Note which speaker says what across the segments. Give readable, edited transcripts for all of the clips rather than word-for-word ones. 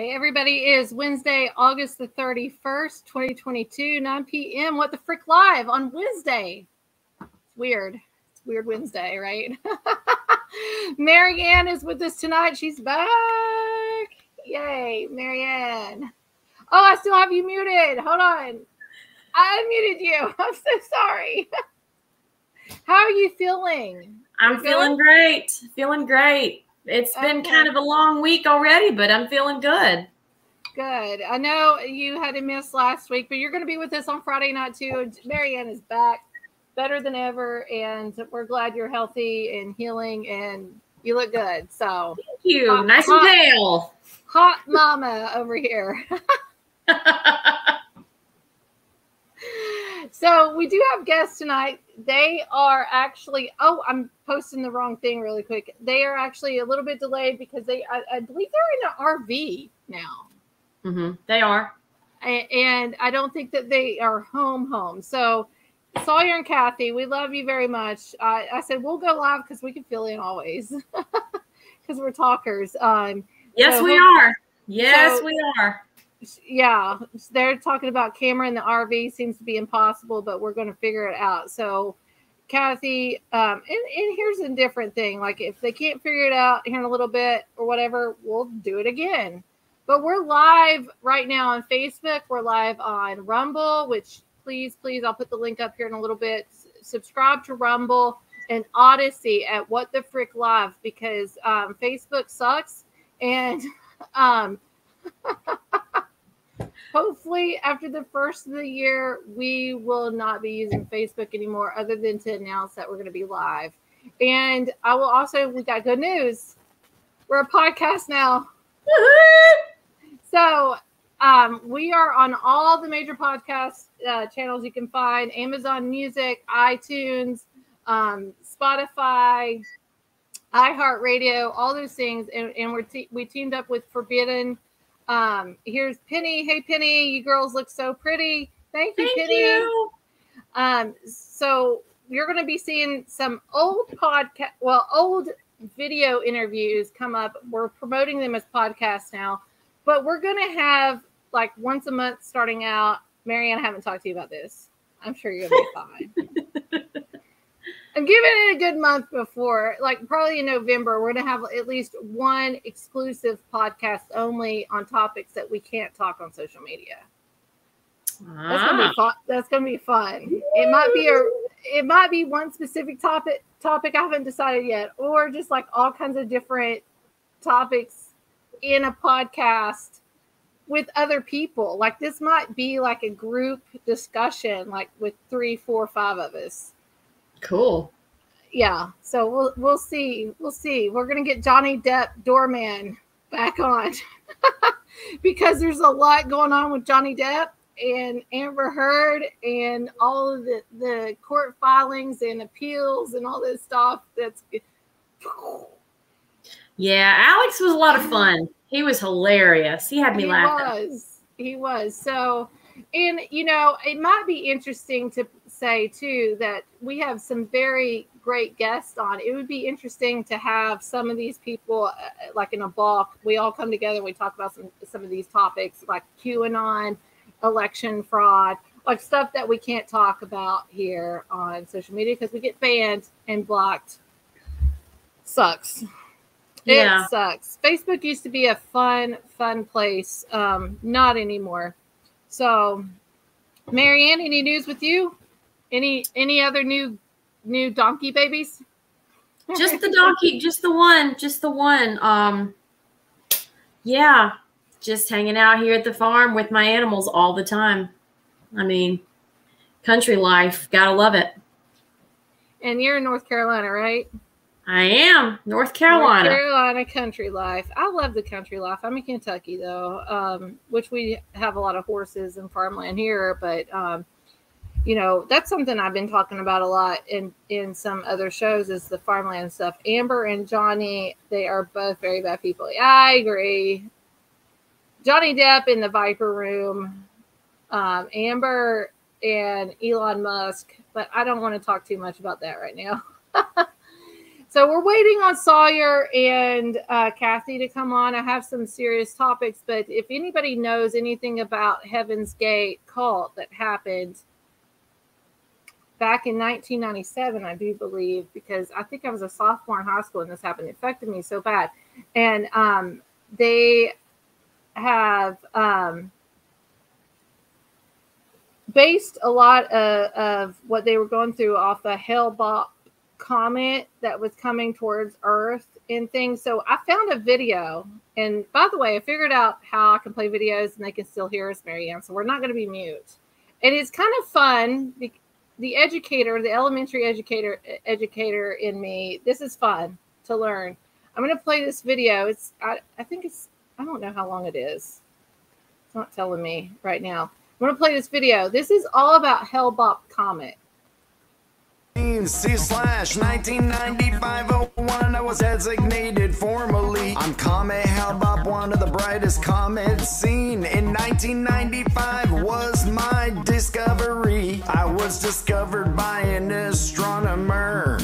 Speaker 1: Hey, everybody, it is Wednesday, August the 31st, 2022, 9 p.m. What the Frick Live on Wednesday. It's weird. It's weird Wednesday, right? Marianne is with us tonight. She's back. Yay, Marianne. Oh, I still have you muted. Hold on. I unmuted you. I'm so sorry. How are you feeling?
Speaker 2: I'm feeling great. Feeling great. It's been kind of a long week already, but I'm feeling good.
Speaker 1: Good. I know you had to miss last week, but you're going to be with us on Friday night too. Marianne is back better than ever, and we're glad you're healthy and healing, and you look good. So
Speaker 2: thank you. Nice and pale.
Speaker 1: Hot mama over here. So we do have guests tonight. They are actually, I'm posting the wrong thing really quick. They are actually a little bit delayed because I believe they're in an RV now.
Speaker 2: Mm-hmm. They are.
Speaker 1: And I don't think that they are home. So Sawyer and Kathy, we love you very much. I said, we'll go live because we can fill in always because we're talkers.
Speaker 2: Yes, we are. Yes, we are.
Speaker 1: Yeah, they're talking about camera in the RV seems to be impossible, but we're going to figure it out. So, Kathy, and here's a different thing. Like, if they can't figure it out here in a little bit or whatever, we'll do it again. But we're live right now on Facebook. We're live on Rumble, which please, I'll put the link up here in a little bit. Subscribe to Rumble and Odyssey at What the Frick Live because Facebook sucks. And hopefully, after the first of the year, we will not be using Facebook anymore other than to announce that we're going to be live. And I will also, we got good news. We're a podcast now. So we are on all the major podcast channels you can find. Amazon Music, iTunes, Spotify, iHeartRadio, all those things. And we teamed up with Forbidden. Here's Penny. Hey, Penny, you girls look so pretty. Thank you, Penny. So you're going to be seeing some old video interviews come up. We're promoting them as podcasts now, but we're going to have like once a month starting out. Marianne, I haven't talked to you about this. I'm sure you're going to be fine. I'm giving it a good month before, like probably in November, we're going to have at least one exclusive podcast only on topics that we can't talk on social media. That's going to be fun. That's going to be fun. It might be one specific topic I haven't decided yet, or just like all kinds of different topics in a podcast with other people. Like this might be like a group discussion, like with 3, 4, 5 of us.
Speaker 2: Cool.
Speaker 1: Yeah, so we'll see. We're gonna get Johnny Depp doorman back on because there's a lot going on with Johnny Depp and Amber Heard and all of the court filings and appeals and all this stuff.
Speaker 2: Yeah, Alex was a lot of fun. He was hilarious. He had me laughing.
Speaker 1: He was. So, and it might be interesting to say too that we have some very great guests on. It would be interesting to have some of these people like in a block. We all come together and we talk about some of these topics like QAnon, election fraud, like stuff that we can't talk about here on social media because we get banned and blocked. Sucks. Yeah. It sucks. Facebook used to be a fun place. Not anymore. So, Marianne, any news with you? Any other new donkey babies?
Speaker 2: Just the donkey, just the one. Yeah, just hanging out here at the farm with my animals all the time. I mean, country life, gotta love it.
Speaker 1: And you're in North Carolina, right?
Speaker 2: I am. North Carolina.
Speaker 1: North Carolina country life. I love the country life. I'm in Kentucky, though, which we have a lot of horses and farmland here. But, that's something I've been talking about a lot in some other shows is the farmland stuff. Amber and Johnny, they are both very bad people. I agree. Johnny Depp in the Viper Room. Amber and Elon Musk. But I don't want to talk too much about that right now. So we're waiting on Sawyer and Kathy to come on. I have some serious topics, but if anybody knows anything about Heaven's Gate cult that happened back in 1997, I do believe, because I think I was a sophomore in high school and this happened. It affected me so bad. And they have based a lot of what they were going through off the Hale-Bopp comet that was coming towards Earth and things. So I found a video, and by the way, I figured out how I can play videos and they can still hear us, Marianne, so we're not going to be mute. And it's kind of fun. The educator, the elementary educator in me, this is fun to learn. I'm going to play this video. I think it's, I don't know how long it is. It's not telling me right now. I'm going to play this video. This is all about Hale-Bopp comet.
Speaker 3: C/1995-01, I was designated formally. I'm Comet Hale-Bopp, one of the brightest comets seen. In 1995 was my discovery. I was discovered by an astronomer,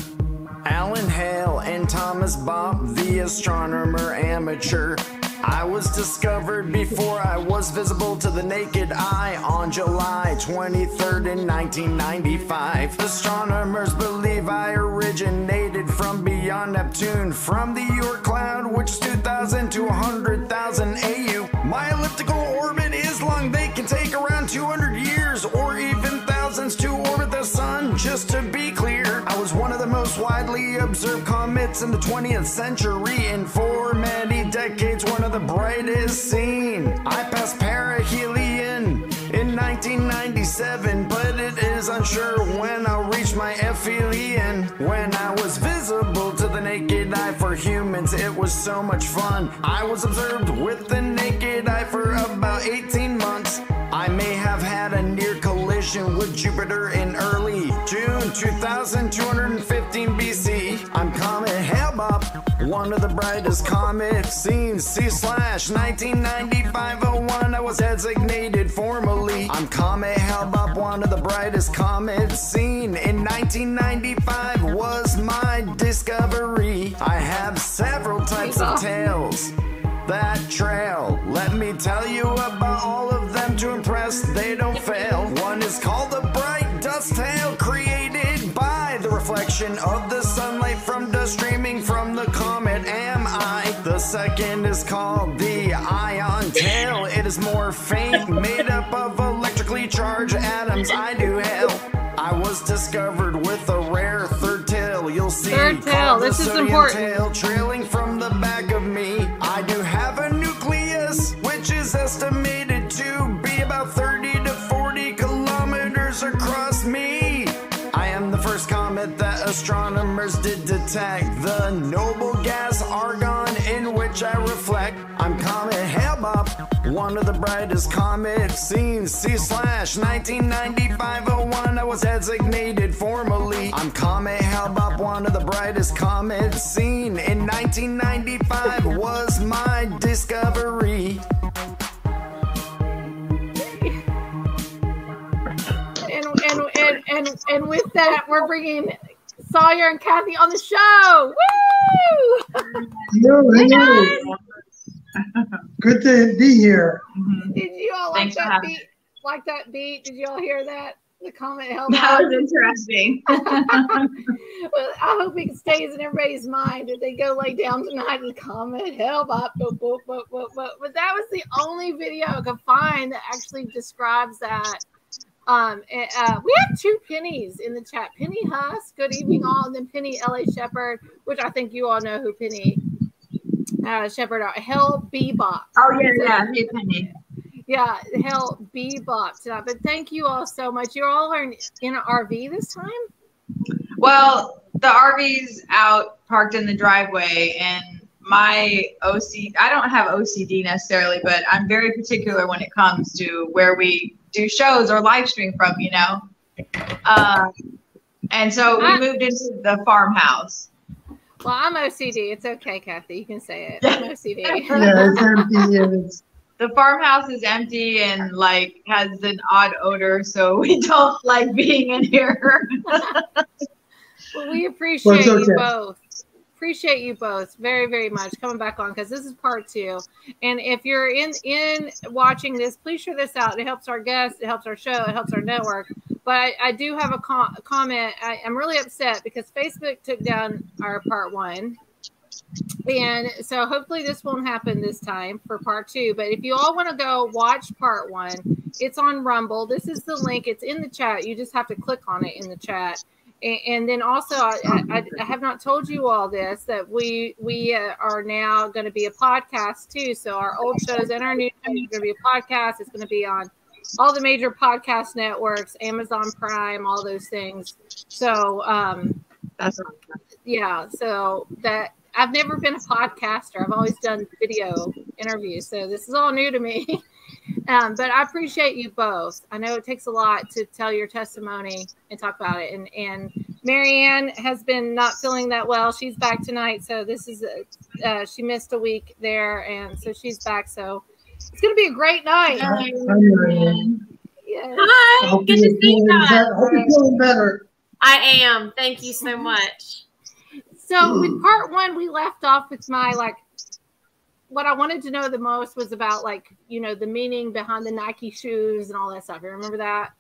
Speaker 3: Alan Hale and Thomas Bopp, the astronomer amateur. I was discovered before I was visible to the naked eye on July 23rd in 1995. Astronomers believe I originated from beyond Neptune, from the Oort cloud, which is 2,000 to 100,000 AU. My elliptical orbit is long. They can take around 200 years or even thousands to orbit the sun. Just to be clear, I was one of the most widely observed comets in the 20th century, and for many decades one of the brightest seen. I passed perihelion in 1997, but it is unsure when I'll reach my aphelion. When I was visible to the naked eye for humans, it was so much fun. I was observed with the naked eye for about 18 months. I may have had a near collision with Jupiter in early June 2215 BC. I'm Comet Hale-Bopp, one of the brightest comets seen. C/1995-01, I was designated formally. I'm Comet Hale-Bopp, one of the brightest comets seen. In 1995 was my discovery. I have several types of tails that trail. Let me tell you about all of them to impress, they don't fail. One is called the bright dust tail, created by the reflection of the sunlight from dust streaming from the comet am I. The second is called the ion tail. It is more faint, made up of electrically charged atoms. I do hail. I was discovered with a rare third tail. You'll see
Speaker 1: third tail. This is important.
Speaker 3: Tail trailing from the back of me. I do have a nucleus, which is estimated to be about 30 to 40 kilometers across me. I am the first comet that astronomers did detect, the noble gas argon in which I reflect. I'm Comet Hale-Bopp, one of the brightest comets seen. C/1995-01, I was designated formally. I'm Comet Hale-Bopp, one of the brightest comets seen. In 1995 was my discovery.
Speaker 1: And with that, we're bringing Sawyer and Kathy on the show. Woo!
Speaker 4: Hello. Good to be here.
Speaker 1: Did you all like that beat? Like that beat? Did you all hear that? The comment held
Speaker 5: that was interesting.
Speaker 1: Well, I hope it stays in everybody's mind that they go lay down tonight and comment Hale-Bopp. But that was the only video I could find that actually describes that. We have two Pennies in the chat. Penny Husk, good evening all, and then Penny L.A. Shepherd, which I think you all know who Penny Shepherd are. Hale-Bopp.
Speaker 5: Oh, yeah. Hey, Penny.
Speaker 1: Yeah, Hale-Bopp tonight. But thank you all so much. You all are in an RV this time?
Speaker 5: Well, the RV's out parked in the driveway, and my OCD, I don't have OCD necessarily, but I'm very particular when it comes to where we do shows or live stream from, you know. And so we moved into the farmhouse.
Speaker 1: Well, I'm OCD. It's okay, Kathy. You can say it. I'm OCD.
Speaker 4: Yeah, it's empty.
Speaker 5: The farmhouse is empty and like has an odd odor, so we don't like being in here.
Speaker 1: Well, we appreciate you both. appreciate you both very, very much coming back on, because this is part 2. And if you're in watching this, please share this out. It helps our guests, it helps our show, it helps our network. But I do have a comment. I'm really upset because Facebook took down our part 1. And so hopefully this won't happen this time for part 2. But if you all want to go watch part 1, it's on Rumble. This is the link. It's in the chat. You just have to click on it in the chat. And then also, I have not told you all this, that we are now going to be a podcast too. So our old shows and our new shows are going to be a podcast. It's going to be on all the major podcast networks, Amazon Prime, all those things. So
Speaker 5: That's
Speaker 1: yeah. So that I've never been a podcaster. I've always done video interviews. So this is all new to me. But I appreciate you both. I know it takes a lot to tell your testimony and talk about it. And Marianne has been not feeling that well. She's back tonight. So this is, she missed a week there. And so she's back. So it's going to be a great night.
Speaker 4: Hi, Marianne.
Speaker 1: Yeah.
Speaker 2: Hi, good to see you guys.
Speaker 4: I hope you're feeling better.
Speaker 2: I am. Thank you so much.
Speaker 1: So with part 1, we left off with my, like, what I wanted to know the most was about, like, you know, the meaning behind the Nike shoes and all that stuff. You remember that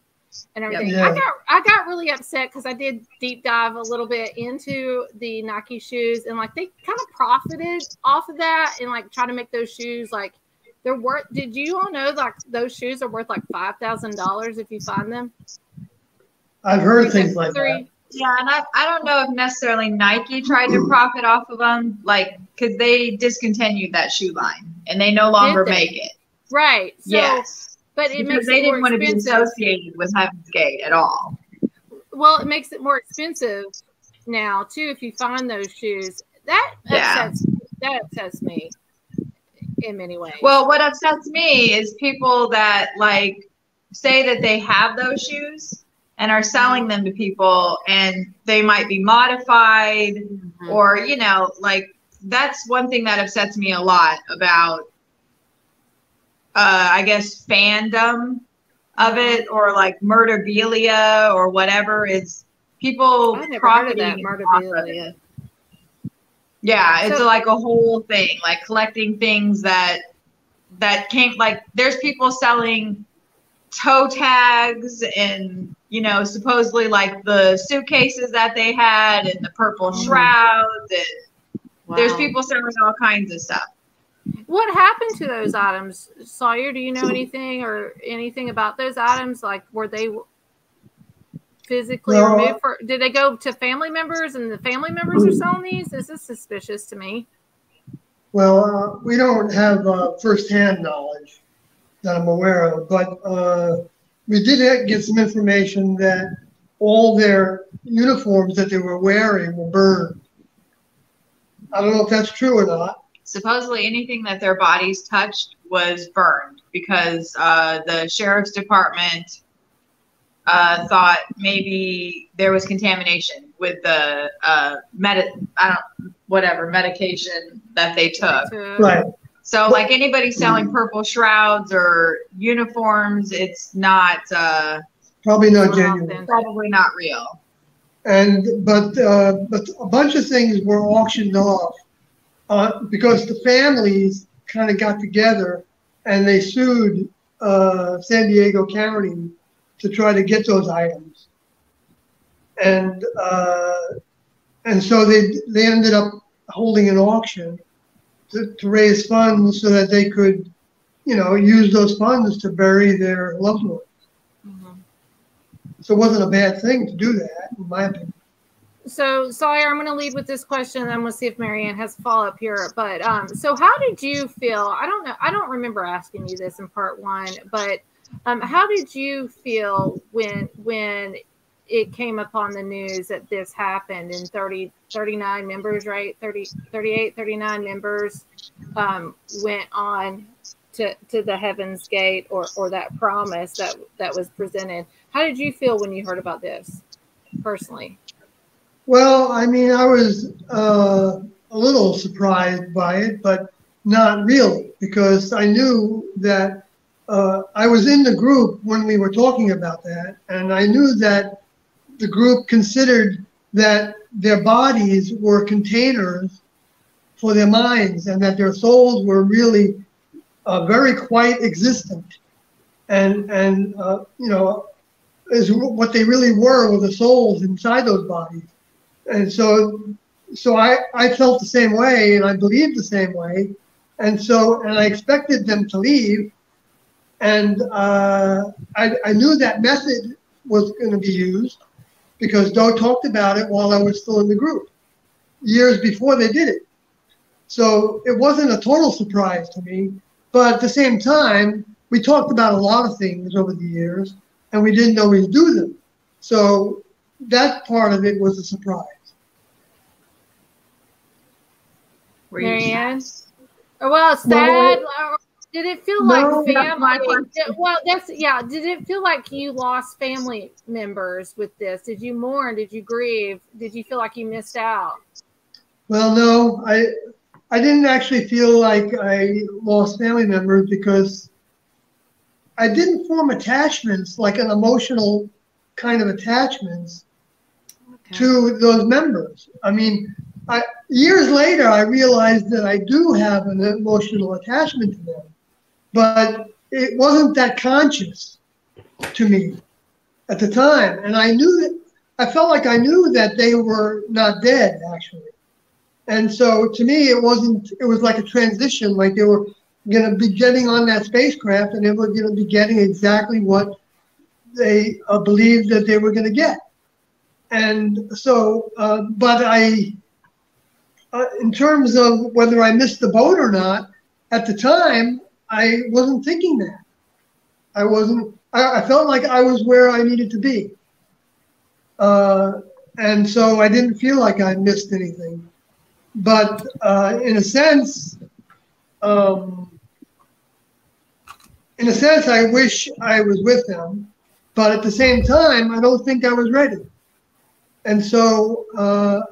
Speaker 1: and everything?
Speaker 4: Yeah.
Speaker 1: I got really upset because I did deep dive a little bit into the Nike shoes, and like they kind of profited off of that and like try to make those shoes like they're worth. Did you all know like those shoes are worth like $5,000 if you find them?
Speaker 4: I've heard things like that.
Speaker 5: Yeah, and I don't know if necessarily Nike tried to profit off of them, like, because they discontinued that shoe line and they no longer make it.
Speaker 1: Right. So,
Speaker 5: yes.
Speaker 1: But it
Speaker 5: because
Speaker 1: makes
Speaker 5: they
Speaker 1: it more
Speaker 5: didn't want to be
Speaker 1: expensive.
Speaker 5: associated with Heaven's Gate at all.
Speaker 1: Well, it makes it more expensive now too if you find those shoes. That upsets me in many ways.
Speaker 5: Well, what upsets me is people that like say that they have those shoes and are selling them to people, and they might be modified, or, you know, like, that's one thing that upsets me a lot about, I guess, fandom of it, or like murderabilia or whatever, is people profiting off of it. Yeah, it's like a whole thing, like collecting things that came, like, there's people selling toe tags and, you know, supposedly like the suitcases that they had and the purple shrouds, and there's people selling all kinds of stuff.
Speaker 1: What happened to those items, Sawyer? Do you know anything about those items? Like, were they physically removed? Did they go to family members and the family members are selling these? This is suspicious to me.
Speaker 4: Well, we don't have firsthand knowledge that I'm aware of, but we did get some information that all their uniforms that they were wearing were burned. I don't know if that's true or not.
Speaker 5: Supposedly anything that their bodies touched was burned because the sheriff's department thought maybe there was contamination with the medication that they took.
Speaker 4: Right.
Speaker 5: So, like, anybody selling purple shrouds or uniforms, it's not
Speaker 4: probably not genuine.
Speaker 5: Probably not real.
Speaker 4: But a bunch of things were auctioned off because the families kind of got together and they sued San Diego County to try to get those items, and so they ended up holding an auction to raise funds so that they could, you know, use those funds to bury their loved ones. So it wasn't a bad thing to do that, in my opinion.
Speaker 1: So, Sawyer, I'm going to lead with this question, and I'm going to see if Marianne has a follow-up here. But so how did you feel? I don't know. I don't remember asking you this in part 1, but how did you feel when it came upon the news that this happened and 39 members, right? 39 members went on to the Heaven's Gate or that promise that was presented. How did you feel when you heard about this personally?
Speaker 4: Well, I mean, I was a little surprised by it, but not really, because I knew that I was in the group when we were talking about that, and I knew that the group considered that their bodies were containers for their minds, and that their souls were really very quite existent, and you know, is what they really were the souls inside those bodies. And so I felt the same way, and I believed the same way, and I expected them to leave, and I knew that method was going to be used because Doe talked about it while I was still in the group, years before they did it. So it wasn't a total surprise to me, but at the same time, we talked about a lot of things over the years, and we didn't always do them. So that part of it was a surprise.
Speaker 1: Marianne? Well, sad. Did it feel like family? Well, did it feel like you lost family members with this? Did you mourn? Did you grieve? Did you feel like you missed out?
Speaker 4: Well, no, I didn't actually feel like I lost family members because I didn't form attachments, like an emotional kind of attachments to those members. I mean, years later, I realized that I do have an emotional attachment to them, but it wasn't that conscious to me at the time. And I felt like I knew that they were not dead, actually. And so to me, it was like a transition, like they were going to be getting on that spacecraft and they were going to be getting exactly what they believed that they were going to get. And so, but in terms of whether I missed the boat or not, at the time, I wasn't thinking that. I felt like I was where I needed to be. And so I didn't feel like I missed anything. But in a sense, I wish I was with them. But at the same time, I don't think I was ready. And so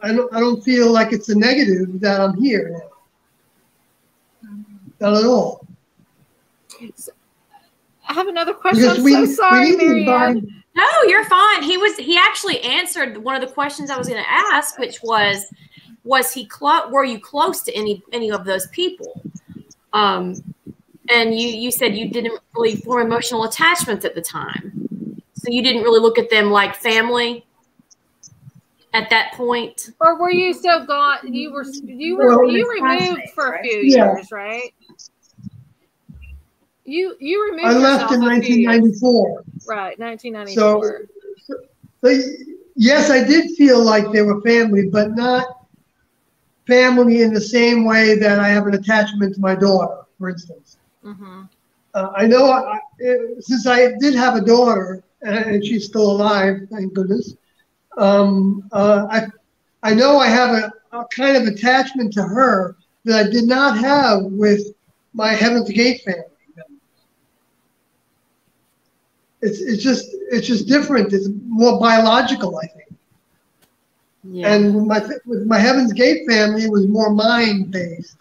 Speaker 4: I don't feel like it's a negative that I'm here now. Not at all.
Speaker 1: I have another question. I'm so sorry, Marianne.
Speaker 2: No, you're fine. He actually answered one of the questions I was going to ask, which was were you close to any of those people? And you said you didn't really form emotional attachments at the time, so you didn't really look at them like family at that point.
Speaker 1: Or were you so gone? You were removed for a few years, right? You removed.
Speaker 4: I left in 1994.
Speaker 1: Right, 1994.
Speaker 4: So yes, I did feel like they were family, but not family in the same way that I have an attachment to my daughter, for instance. Mm-hmm. I know since I did have a daughter, and she's still alive, thank goodness. I know I have a kind of attachment to her that I did not have with my Heaven's Gate family. It's just different. It's more biological, I think. Yeah. And with my Heaven's Gate family, it was more mind-based.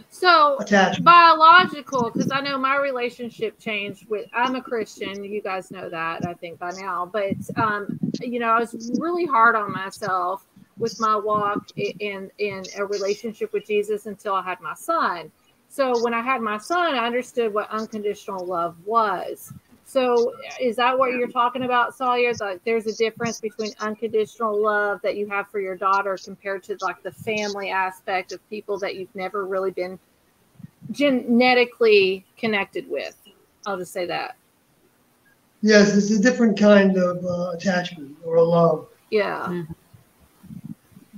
Speaker 1: So
Speaker 4: attachment.
Speaker 1: Biological, because I know my relationship changed I'm a Christian. You guys know that, I think, by now. But, I was really hard on myself with my walk in a relationship with Jesus until I had my son. So when I had my son, I understood what unconditional love was. So is that what you're talking about, Sawyer? Like there's a difference between unconditional love that you have for your daughter compared to like the family aspect of people that you've never really been genetically connected with. I'll just say that.
Speaker 4: Yes, it's a different kind of attachment or love.
Speaker 1: Yeah. Mm-hmm.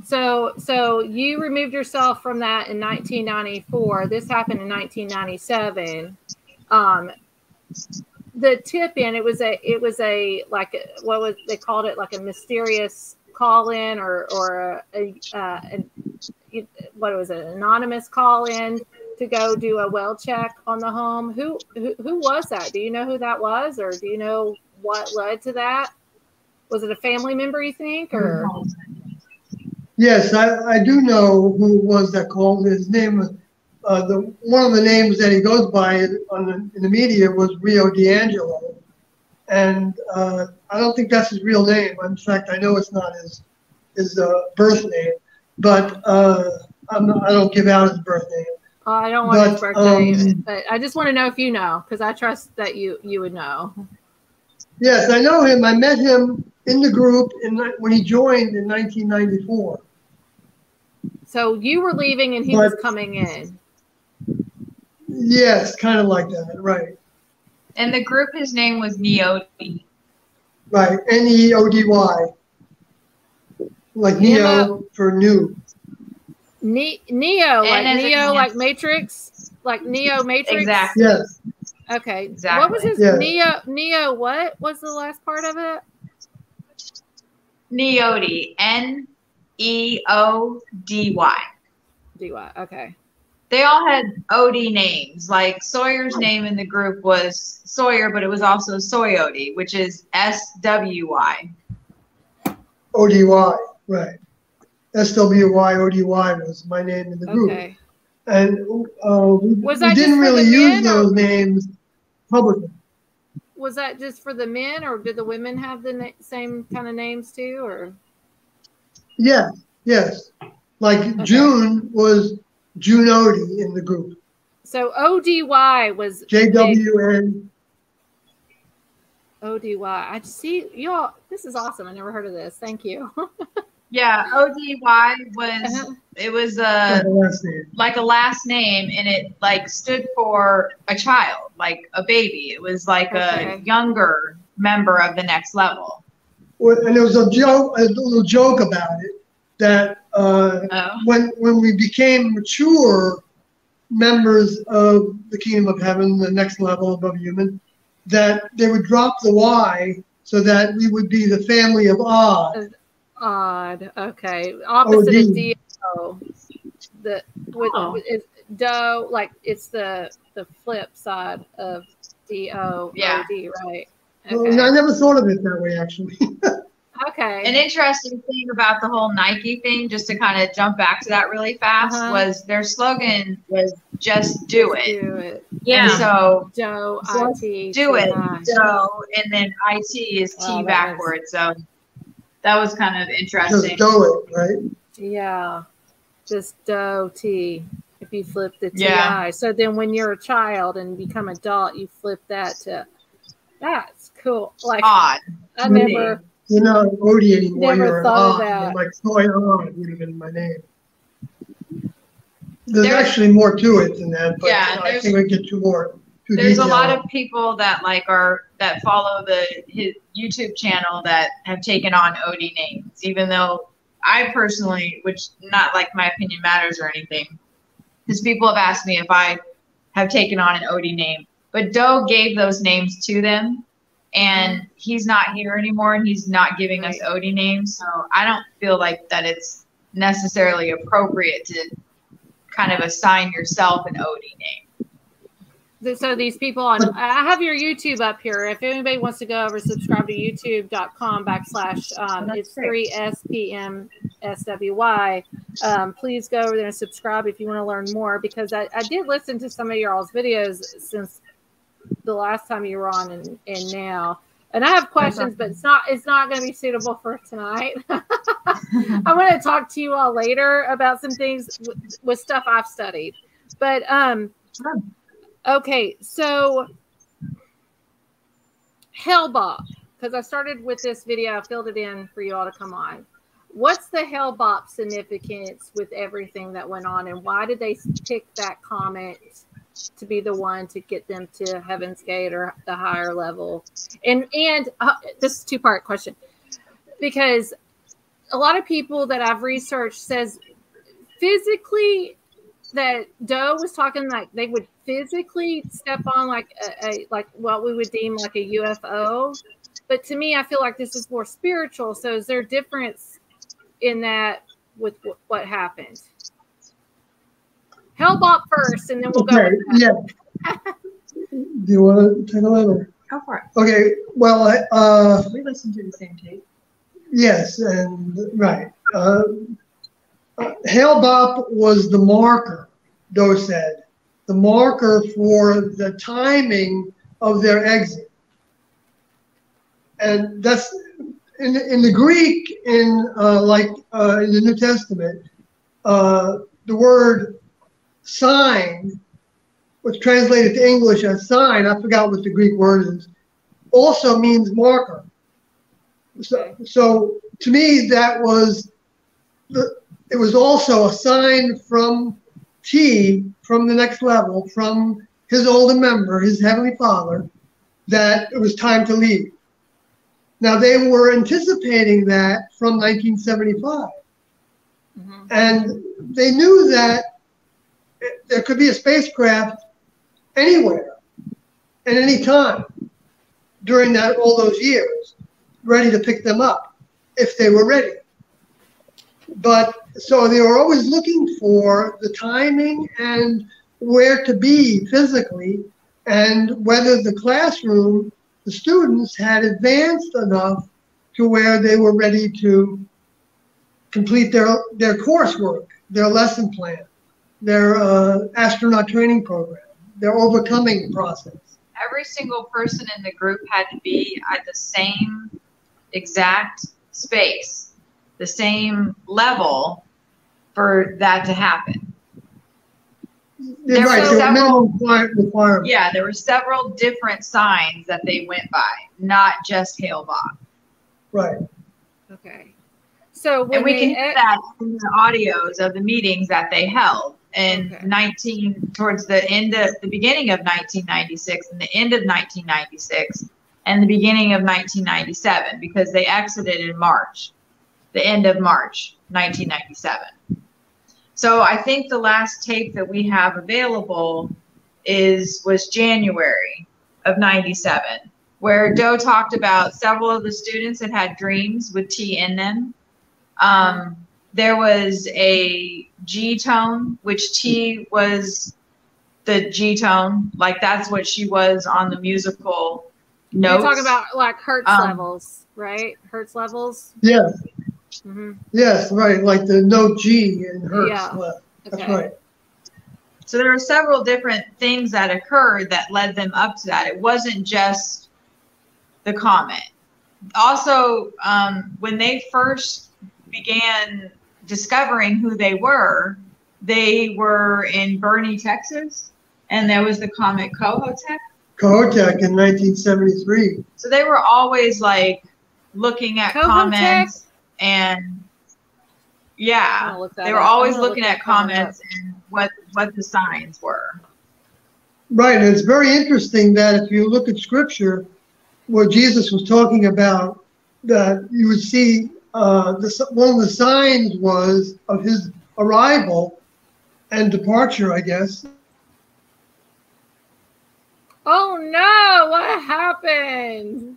Speaker 1: So you removed yourself from that in 1994. This happened in 1997. The tip-in, it was a like what was they called it, like a mysterious call-in or what was it, an anonymous call-in to go do a well check on the home. Who was that? Do you know who that was, or do you know what led to that? Was it a family member, you think, or?
Speaker 4: Yes, I do know who it was that called. His name was. One of the names that he goes by in the media was Rio D'Angelo, and I don't think that's his real name. In fact, I know it's not his his birth name, but I don't give out his birth name.
Speaker 1: Oh, I don't want his birthday,
Speaker 4: um,
Speaker 1: but I just want to know if you know, because I trust that you would know.
Speaker 4: Yes, I know him. I met him in the group when he joined in 1994.
Speaker 1: So you were leaving and he was coming in.
Speaker 4: Yes, kind of like that, right.
Speaker 5: And the group, his name was Neody.
Speaker 4: Right, Neody. Like Neo for new.
Speaker 1: Neo, like
Speaker 5: And
Speaker 1: Neo, like Matrix, like Neo Matrix.
Speaker 5: Exactly.
Speaker 4: Yes.
Speaker 1: Okay.
Speaker 5: Exactly.
Speaker 1: What was his
Speaker 4: Yeah.
Speaker 1: Neo? What was the last part of it?
Speaker 5: Neody. Neody.
Speaker 1: DY. Okay.
Speaker 5: They all had OD names. Like Sawyer's name in the group was Sawyer, but it was also Soyody, which is SWY.
Speaker 4: ODY, right. SWY, ODY was my name in the group.
Speaker 1: Okay.
Speaker 4: And we didn't really use those names publicly.
Speaker 1: Was that just for the men, or did the women have the same kind of names too, or?
Speaker 4: Yeah, yes. Like June was June Odie in the group.
Speaker 1: So ODY was
Speaker 4: JWN.
Speaker 1: ODY. I see y'all. This is awesome. I never heard of this. Thank you.
Speaker 5: Yeah, ODY was it was like a last name, and it like stood for a child, like a baby. It was like a younger member of the next level.
Speaker 4: And there was a little joke about it that when we became mature members of the kingdom of heaven, the next level above human, that they would drop the Y so that we would be the family of Odd.
Speaker 1: Odd. Okay. Opposite of D-O. Do, like it's the flip side of D-O.
Speaker 5: Yeah.
Speaker 1: O-D, right.
Speaker 4: Okay. Well, I never thought of it that way, actually.
Speaker 1: Okay.
Speaker 5: An interesting thing about the whole Nike thing, just to kind of jump back to that really fast, was their slogan was "Just do it."
Speaker 1: Do it.
Speaker 5: Yeah. And so
Speaker 1: Doe, IT,
Speaker 5: do it. Doe, and then IT is T backwards. So that was kind of interesting.
Speaker 4: Just do it, right?
Speaker 1: Yeah. Just Doe T. If you flip the TI. So then when you're a child and become adult, you flip that to. That's cool. Like
Speaker 5: Odd.
Speaker 1: I never.
Speaker 4: You're not Odie anymore.
Speaker 1: Never thought of that.
Speaker 4: Like Soy Odd would have been my name. There's actually more to it than that, but I think we get too
Speaker 5: There's
Speaker 4: detailed.
Speaker 5: A lot of people that that follow his YouTube channel that have taken on OD names, even though I personally, which not like my opinion matters or anything, because people have asked me if I have taken on an OD name, but Doe gave those names to them. And he's not here anymore, and he's not giving us OD names. So I don't feel like that it's necessarily appropriate to kind of assign yourself an OD name.
Speaker 1: So these people I have your YouTube up here. If anybody wants to go over, subscribe to youtube.com/ it's 3SPMSWY. Please go over there and subscribe if you want to learn more, because I did listen to some of y'all's videos since the last time you were on and now, and I have questions, but it's not going to be suitable for tonight. I'm going to talk to you all later about some things with stuff I've studied, but okay, so Hellbop, because I started with this video, I filled it in for you all to come on. What's the Hellbop significance with everything that went on, and why did they pick that comment to be the one to get them to Heaven's Gate or the higher level? And this is a two-part question, because a lot of people that I've researched says physically that Doe was talking like they would physically step on like like what we would deem like a UFO, but to me I feel like this is more spiritual. So is there a difference in that with what happened? Hellbop first, and then we'll go.
Speaker 4: Yeah. Do you want to take a letter?
Speaker 5: Go for it.
Speaker 4: Okay. Well,
Speaker 5: we listened to the same tape.
Speaker 4: Yes, and right. Hellbop was the marker. Doe said the marker for the timing of their exit, and that's in the Greek, in the New Testament, the word sign, what's translated to English as sign, I forgot what the Greek word is, also means marker. So to me, that was it was also a sign from T, from the next level, from his older member, his Heavenly Father, that it was time to leave. Now, they were anticipating that from 1975. Mm-hmm. And they knew that there could be a spacecraft anywhere, at any time, during all those years, ready to pick them up, if they were ready. But, so they were always looking for the timing and where to be physically, and whether the classroom, the students had advanced enough to where they were ready to complete their coursework, their lesson plan, their astronaut training program, their overcoming process.
Speaker 5: Every single person in the group had to be at the same exact space, the same level for that to happen.
Speaker 4: There were several requirements.
Speaker 5: Yeah, there were several different signs that they went by, not just Hale-Bopp.
Speaker 4: Right.
Speaker 1: Okay. So
Speaker 5: and we can hear that in the audios of the meetings that they held in towards the beginning of 1996 and the end of 1996 and the beginning of 1997, because they exited in March, the end of March 1997. So I think the last tape that we have available was January of 97, where Doe talked about several of the students that had dreams with T in them. There was a G tone, which T was the G tone, like that's what she was on the musical notes.
Speaker 1: You're talking about like Hertz levels, right? Hertz levels?
Speaker 4: Yeah.
Speaker 1: Mm-hmm.
Speaker 4: Yes, right, like the note G in Hertz. Yeah. That's right.
Speaker 5: So there were several different things that occurred that led them up to that. It wasn't just the comet. Also, when they first began discovering who they were in Boerne, Texas, and there was the comet Kohoutek.
Speaker 4: Kohoutek in 1973.
Speaker 5: So they were always like looking at comets. And yeah, they were always looking at comments and what the signs were.
Speaker 4: Right, and it's very interesting that if you look at scripture, where Jesus was talking about that, you would see one of the signs was of his arrival and departure, I guess.
Speaker 1: Oh no! What happened?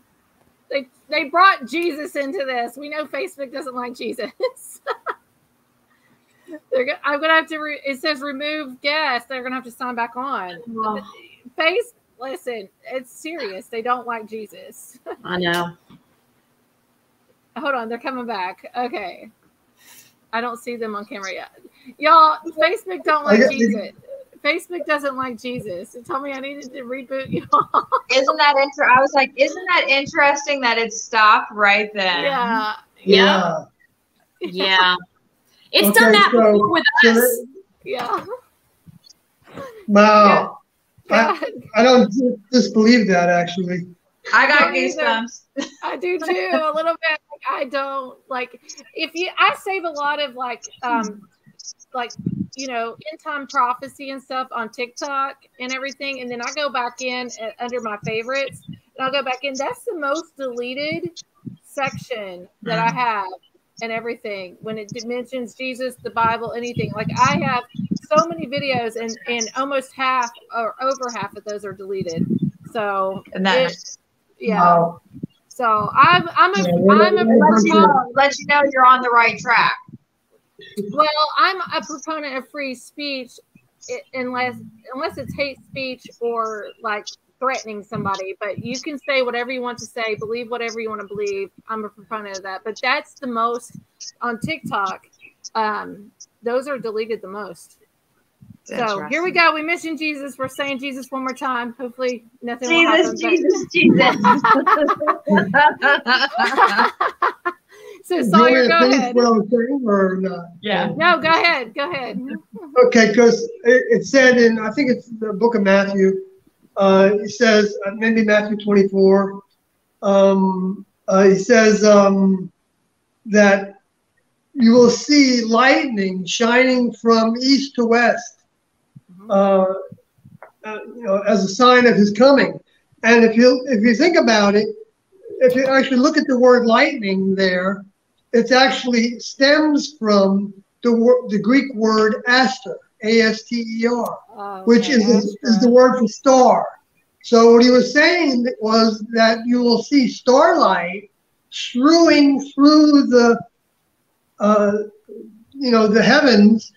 Speaker 1: They brought Jesus into this. We know Facebook doesn't like Jesus. I'm gonna have to. It says remove guest. They're gonna have to sign back on. Oh. Listen, it's serious. They don't like Jesus.
Speaker 2: I know.
Speaker 1: Hold on, they're coming back. Okay, I don't see them on camera yet. Y'all, Facebook don't like Jesus. Facebook doesn't like Jesus. It told me I needed to reboot y'all.
Speaker 5: Isn't that I was like, isn't that interesting that it stopped right then?
Speaker 1: Yeah.
Speaker 2: Yeah. Yeah. It's done that before with us.
Speaker 1: Yeah.
Speaker 4: Wow. Yeah. I don't disbelieve that, actually.
Speaker 5: I got goosebumps.
Speaker 1: I do too, a little bit. I don't like I save a lot of end time prophecy and stuff on TikTok and everything, and then I go back in under my favorites, and I'll go back in. That's the most deleted section that I have and everything when it mentions Jesus, the Bible, anything. Like I have so many videos, and almost half or over half of those are deleted. So
Speaker 4: Wow.
Speaker 1: So I'm a
Speaker 5: let you know you're on the right track.
Speaker 1: Well, I'm a proponent of free speech, unless it's hate speech or like threatening somebody. But you can say whatever you want to say, believe whatever you want to believe. I'm a proponent of that. But that's the most on TikTok. Those are deleted the most. So here we go. We mentioned Jesus. We're saying Jesus one more time. Hopefully nothing
Speaker 5: Jesus,
Speaker 1: will happen.
Speaker 5: Jesus.
Speaker 1: So Sawyer, go ahead.
Speaker 4: What I was saying or not?
Speaker 5: Yeah.
Speaker 1: No, go ahead. Go ahead.
Speaker 4: Okay, because it said in, I think it's the book of Matthew, it says, maybe Matthew 24, he says that you will see lightning shining from east to west, as a sign of his coming. And if you think about it, if you actually look at the word lightning there, it actually stems from the Greek word aster, A-S-T-E-R, which is the word for star. So what he was saying was that you will see starlight strewing through the the heavens,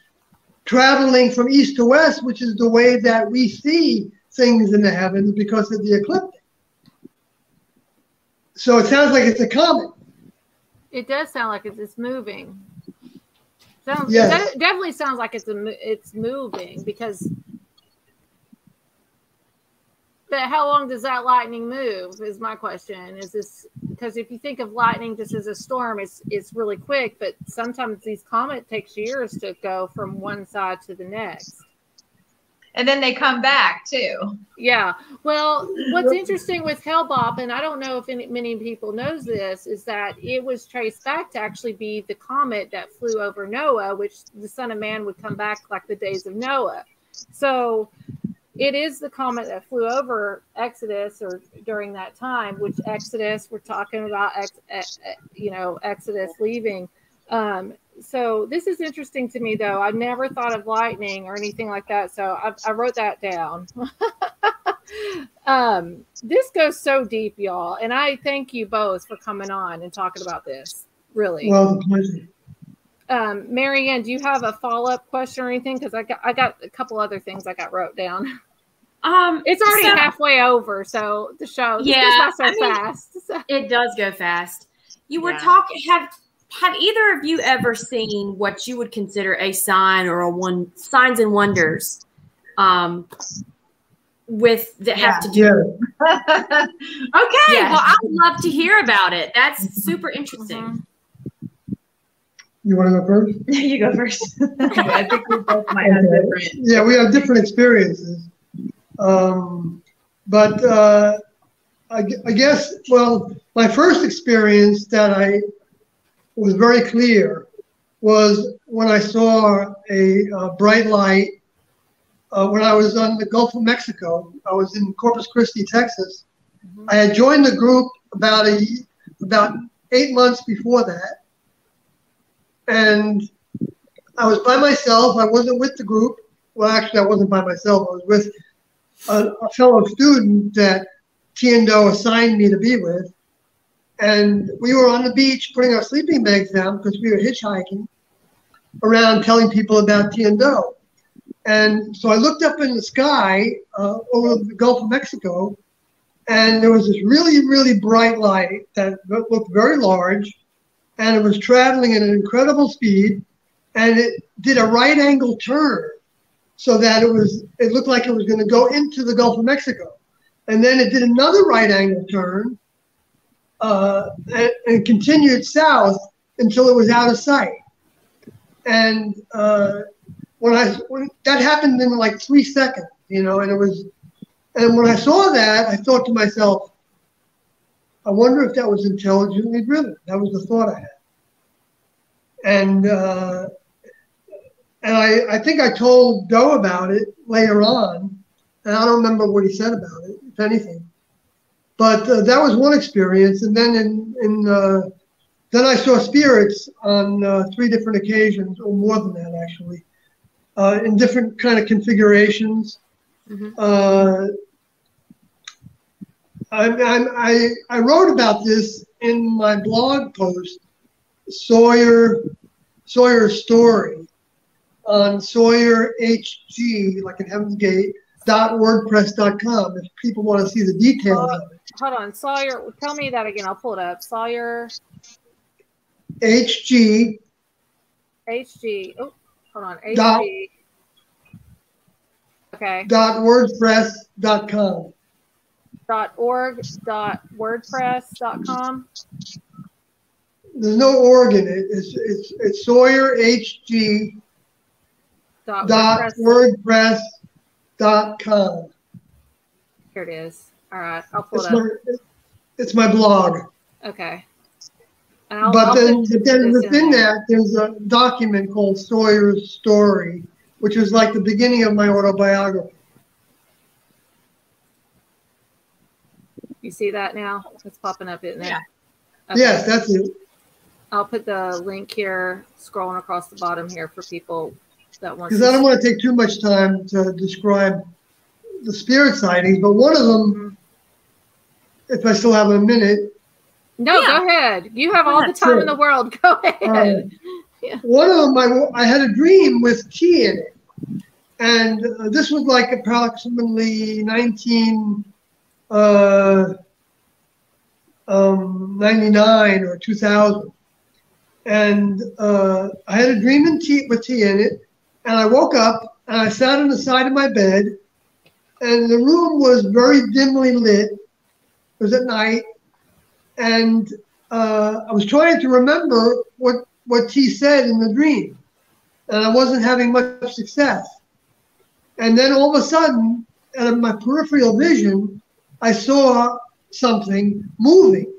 Speaker 4: traveling from east to west, which is the way that we see things in the heavens because of the ecliptic. So it sounds like it's a comet.
Speaker 1: It does sound like it's moving.
Speaker 4: Yes.
Speaker 1: It definitely sounds like it's moving because. But how long does that lightning move? Is my question. Is this because if you think of lightning just as a storm, it's really quick, but sometimes these comets takes years to go from one side to the next.
Speaker 5: And then they come back too.
Speaker 1: Yeah. Well, what's interesting with Hale-Bopp, and I don't know if many people knows this, is that it was traced back to actually be the comet that flew over Noah, which the Son of Man would come back like the days of Noah. So it is the comet that flew over Exodus or during that time, which Exodus, we're talking about, Exodus leaving. So this is interesting to me, though. I've never thought of lightning or anything like that. So I wrote that down. This goes so deep, y'all. And I thank you both for coming on and talking about this. Really.
Speaker 4: Well, pleasure.
Speaker 1: Marianne, do you have a follow-up question or anything? Because I got a couple other things I got wrote down. It's already halfway over, so the show goes by so fast. So.
Speaker 2: It does go fast. You were talking. Have either of you ever seen what you would consider a sign or signs and wonders, with that have to do?
Speaker 5: Okay,
Speaker 2: well, I would love to hear about it. That's super interesting.
Speaker 1: Mm-hmm.
Speaker 4: You want to go first?
Speaker 5: You go first. I think we both might have different.
Speaker 4: Yeah, we have different experiences. But I guess, well, my first experience that was very clear was when I saw a bright light when I was on the Gulf of Mexico. I was in Corpus Christi, Texas. Mm-hmm. I had joined the group about 8 months before that. And I was by myself. I wasn't with the group. Well, actually, I wasn't by myself. I was with a fellow student that Tiendo assigned me to be with. And we were on the beach putting our sleeping bags down because we were hitchhiking around telling people about Tiendo. And so I looked up in the sky over the Gulf of Mexico, and there was this really, really bright light that looked very large. And it was traveling at an incredible speed, and it did a right angle turn so that it looked like it was going to go into the Gulf of Mexico. And then it did another right angle turn and continued south until it was out of sight. And when that happened in like 3 seconds, and when I saw that, I thought to myself, I wonder if that was intelligently driven. That was the thought I had. And I think I told Doe about it later on, and I don't remember what he said about it, if anything. But that was one experience. And then then I saw spirits on 3 different occasions, or more than that actually, in different kind of configurations. Mm-hmm. I wrote about this in my blog post, Sawyer's Story, on SawyerHG, like in Heaven's Gate, .wordpress.com, if people want to see the details of it.
Speaker 1: Hold on, Sawyer, tell me that again. I'll pull it up. Sawyer.
Speaker 4: HG.
Speaker 1: HG. Oh, hold on. HG. Okay.
Speaker 4: .wordpress.com.
Speaker 1: .org.wordpress.com.
Speaker 4: There's no org in it. It's SawyerHG .wordpress.com.
Speaker 1: Here it is. All right, I'll pull it up.
Speaker 4: It's my blog.
Speaker 1: Okay.
Speaker 4: But then within that, there's a document called Sawyer's Story, which was like the beginning of my autobiography.
Speaker 1: You see that now? It's popping up, isn't it?
Speaker 5: Yeah.
Speaker 1: Okay.
Speaker 4: Yes, that's it.
Speaker 1: I'll put the link here, scrolling across the bottom here for people that want.
Speaker 4: Because I don't want to take too much time to describe the spirit sightings, but one of them, if I still have a minute.
Speaker 1: No, go ahead. You have all the time in the world. Go ahead. Yeah. One
Speaker 4: of them, I had a dream with tea in it. And this was like approximately 1999 or 2000. And I had a dream with tea in it. And I woke up and I sat on the side of my bed. And the room was very dimly lit. It was at night. And I was trying to remember what tea said in the dream. And I wasn't having much success. And then all of a sudden, out of my peripheral vision, I saw something moving.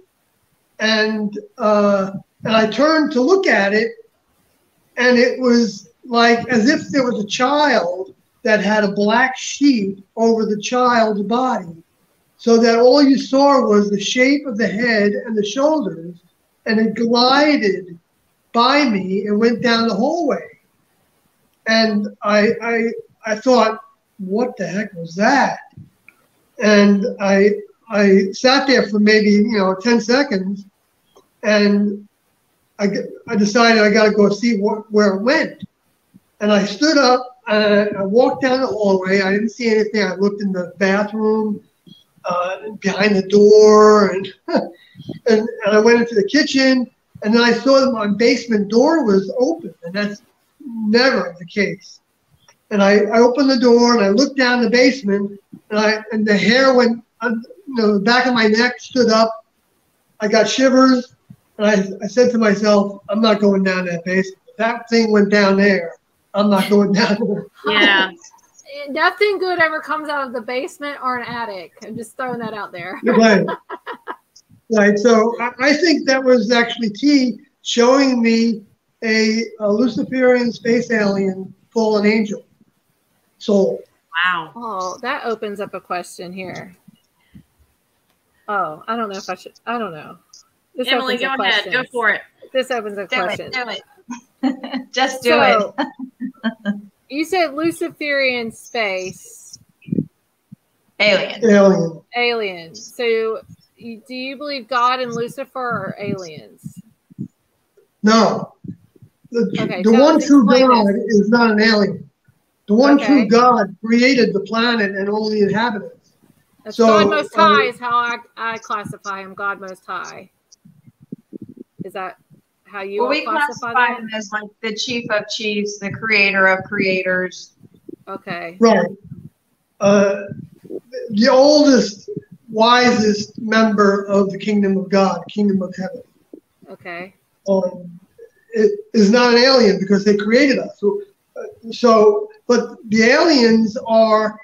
Speaker 4: And I turned to look at it, and it was like as if there was a child that had a black sheet over the child's body, so that all you saw was the shape of the head and the shoulders, and it glided by me and went down the hallway. And I thought, what the heck was that? And I sat there for maybe 10 seconds, and I decided I got to go see where it went. And I stood up and I walked down the hallway. I didn't see anything. I looked in the bathroom, behind the door, and and I went into the kitchen. And then I saw that my basement door was open, and that's never the case. And I opened the door and I looked down the basement, and the hair went, the back of my neck stood up. I got shivers, and I said to myself, I'm not going down that basement. If that thing went down there, I'm not going down there.
Speaker 2: Yeah.
Speaker 1: Nothing good ever comes out of the basement or an attic. I'm just throwing that out there.
Speaker 4: Right. Right. So I think that was actually T showing me a Luciferian space alien fallen angel soul.
Speaker 2: Wow.
Speaker 1: Oh, that opens up a question here. Oh, I don't know if I should. I don't know. This
Speaker 2: Emily, go ahead. Go for it.
Speaker 1: This opens a question.
Speaker 5: Do it. Just do it.
Speaker 1: You said Luciferian space.
Speaker 5: Alien.
Speaker 1: So do you believe God and Lucifer are aliens?
Speaker 4: No. The one true God is not an alien. The one true God created the planet and all the inhabitants.
Speaker 1: That's God Most High is how I classify him. God Most High. Is that how you
Speaker 5: we classify him as like the chief of chiefs, the creator of creators.
Speaker 1: Okay.
Speaker 4: Right. The oldest, wisest member of the kingdom of God, kingdom of heaven.
Speaker 1: Okay.
Speaker 4: It is not an alien because they created us. But the aliens are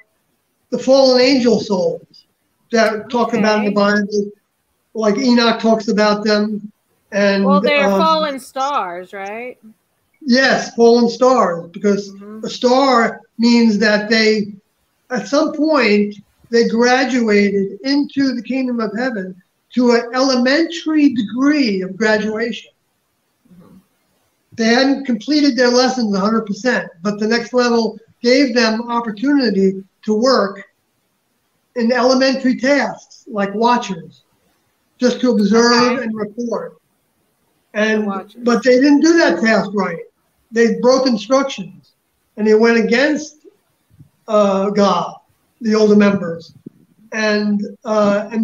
Speaker 4: the fallen angel souls that talk about in the Bible, like Enoch talks about them. And
Speaker 1: well, they're fallen stars, right?
Speaker 4: Yes, fallen stars, because a star means that they, at some point, they graduated into the kingdom of heaven to an elementary degree of graduation. They hadn't completed their lessons 100%, but the next level gave them opportunity to work in elementary tasks like watchers, just to observe and report. But they didn't do that task right. They broke instructions, and they went against God, the older members, and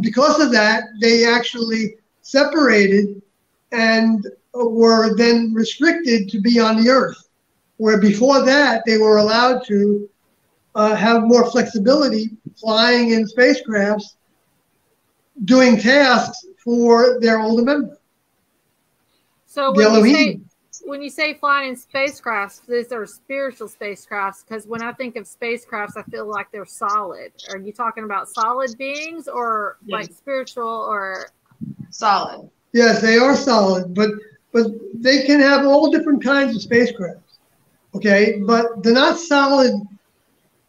Speaker 4: because of that, they actually separated and were then restricted to be on the earth, where before that they were allowed to have more flexibility flying in spacecrafts, doing tasks for their older members.
Speaker 1: So when you say flying in spacecrafts, these are spiritual spacecrafts, because when I think of spacecrafts, I feel like they're solid. Are you talking about solid beings or like spiritual or
Speaker 5: solid?
Speaker 4: Yes, they are solid, but they can have all different kinds of spacecrafts. Okay, but they're not solid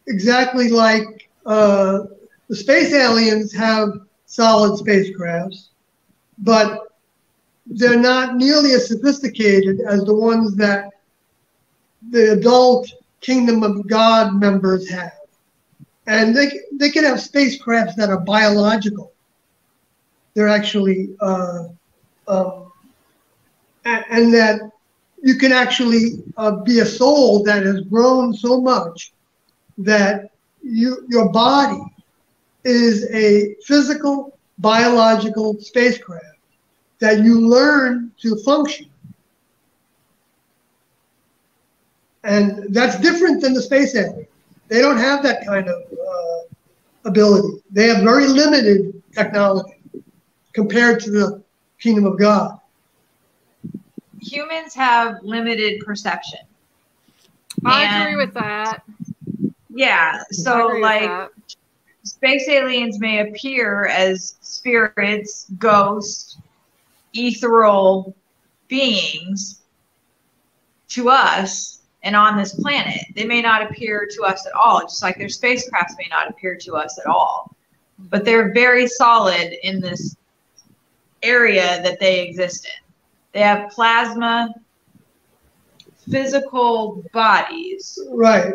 Speaker 4: exactly like the space aliens have solid spacecrafts, but they're not nearly as sophisticated as the ones that the adult Kingdom of God members have. And they can have spacecrafts that are biological. They're actually, and that you can actually be a soul that has grown so much that your body is a physical, biological spacecraft that you learn to function. And that's different than the space aliens. They don't have that kind of ability. They have very limited technology compared to the Kingdom of God.
Speaker 5: Humans have limited perception.
Speaker 1: I agree with that.
Speaker 5: Yeah, so like space aliens may appear as spirits, ghosts, ethereal beings to us and on this planet. They may not appear to us at all, just like their spacecrafts may not appear to us at all. But they're very solid in this area that they exist in. They have plasma, physical bodies.
Speaker 4: Right.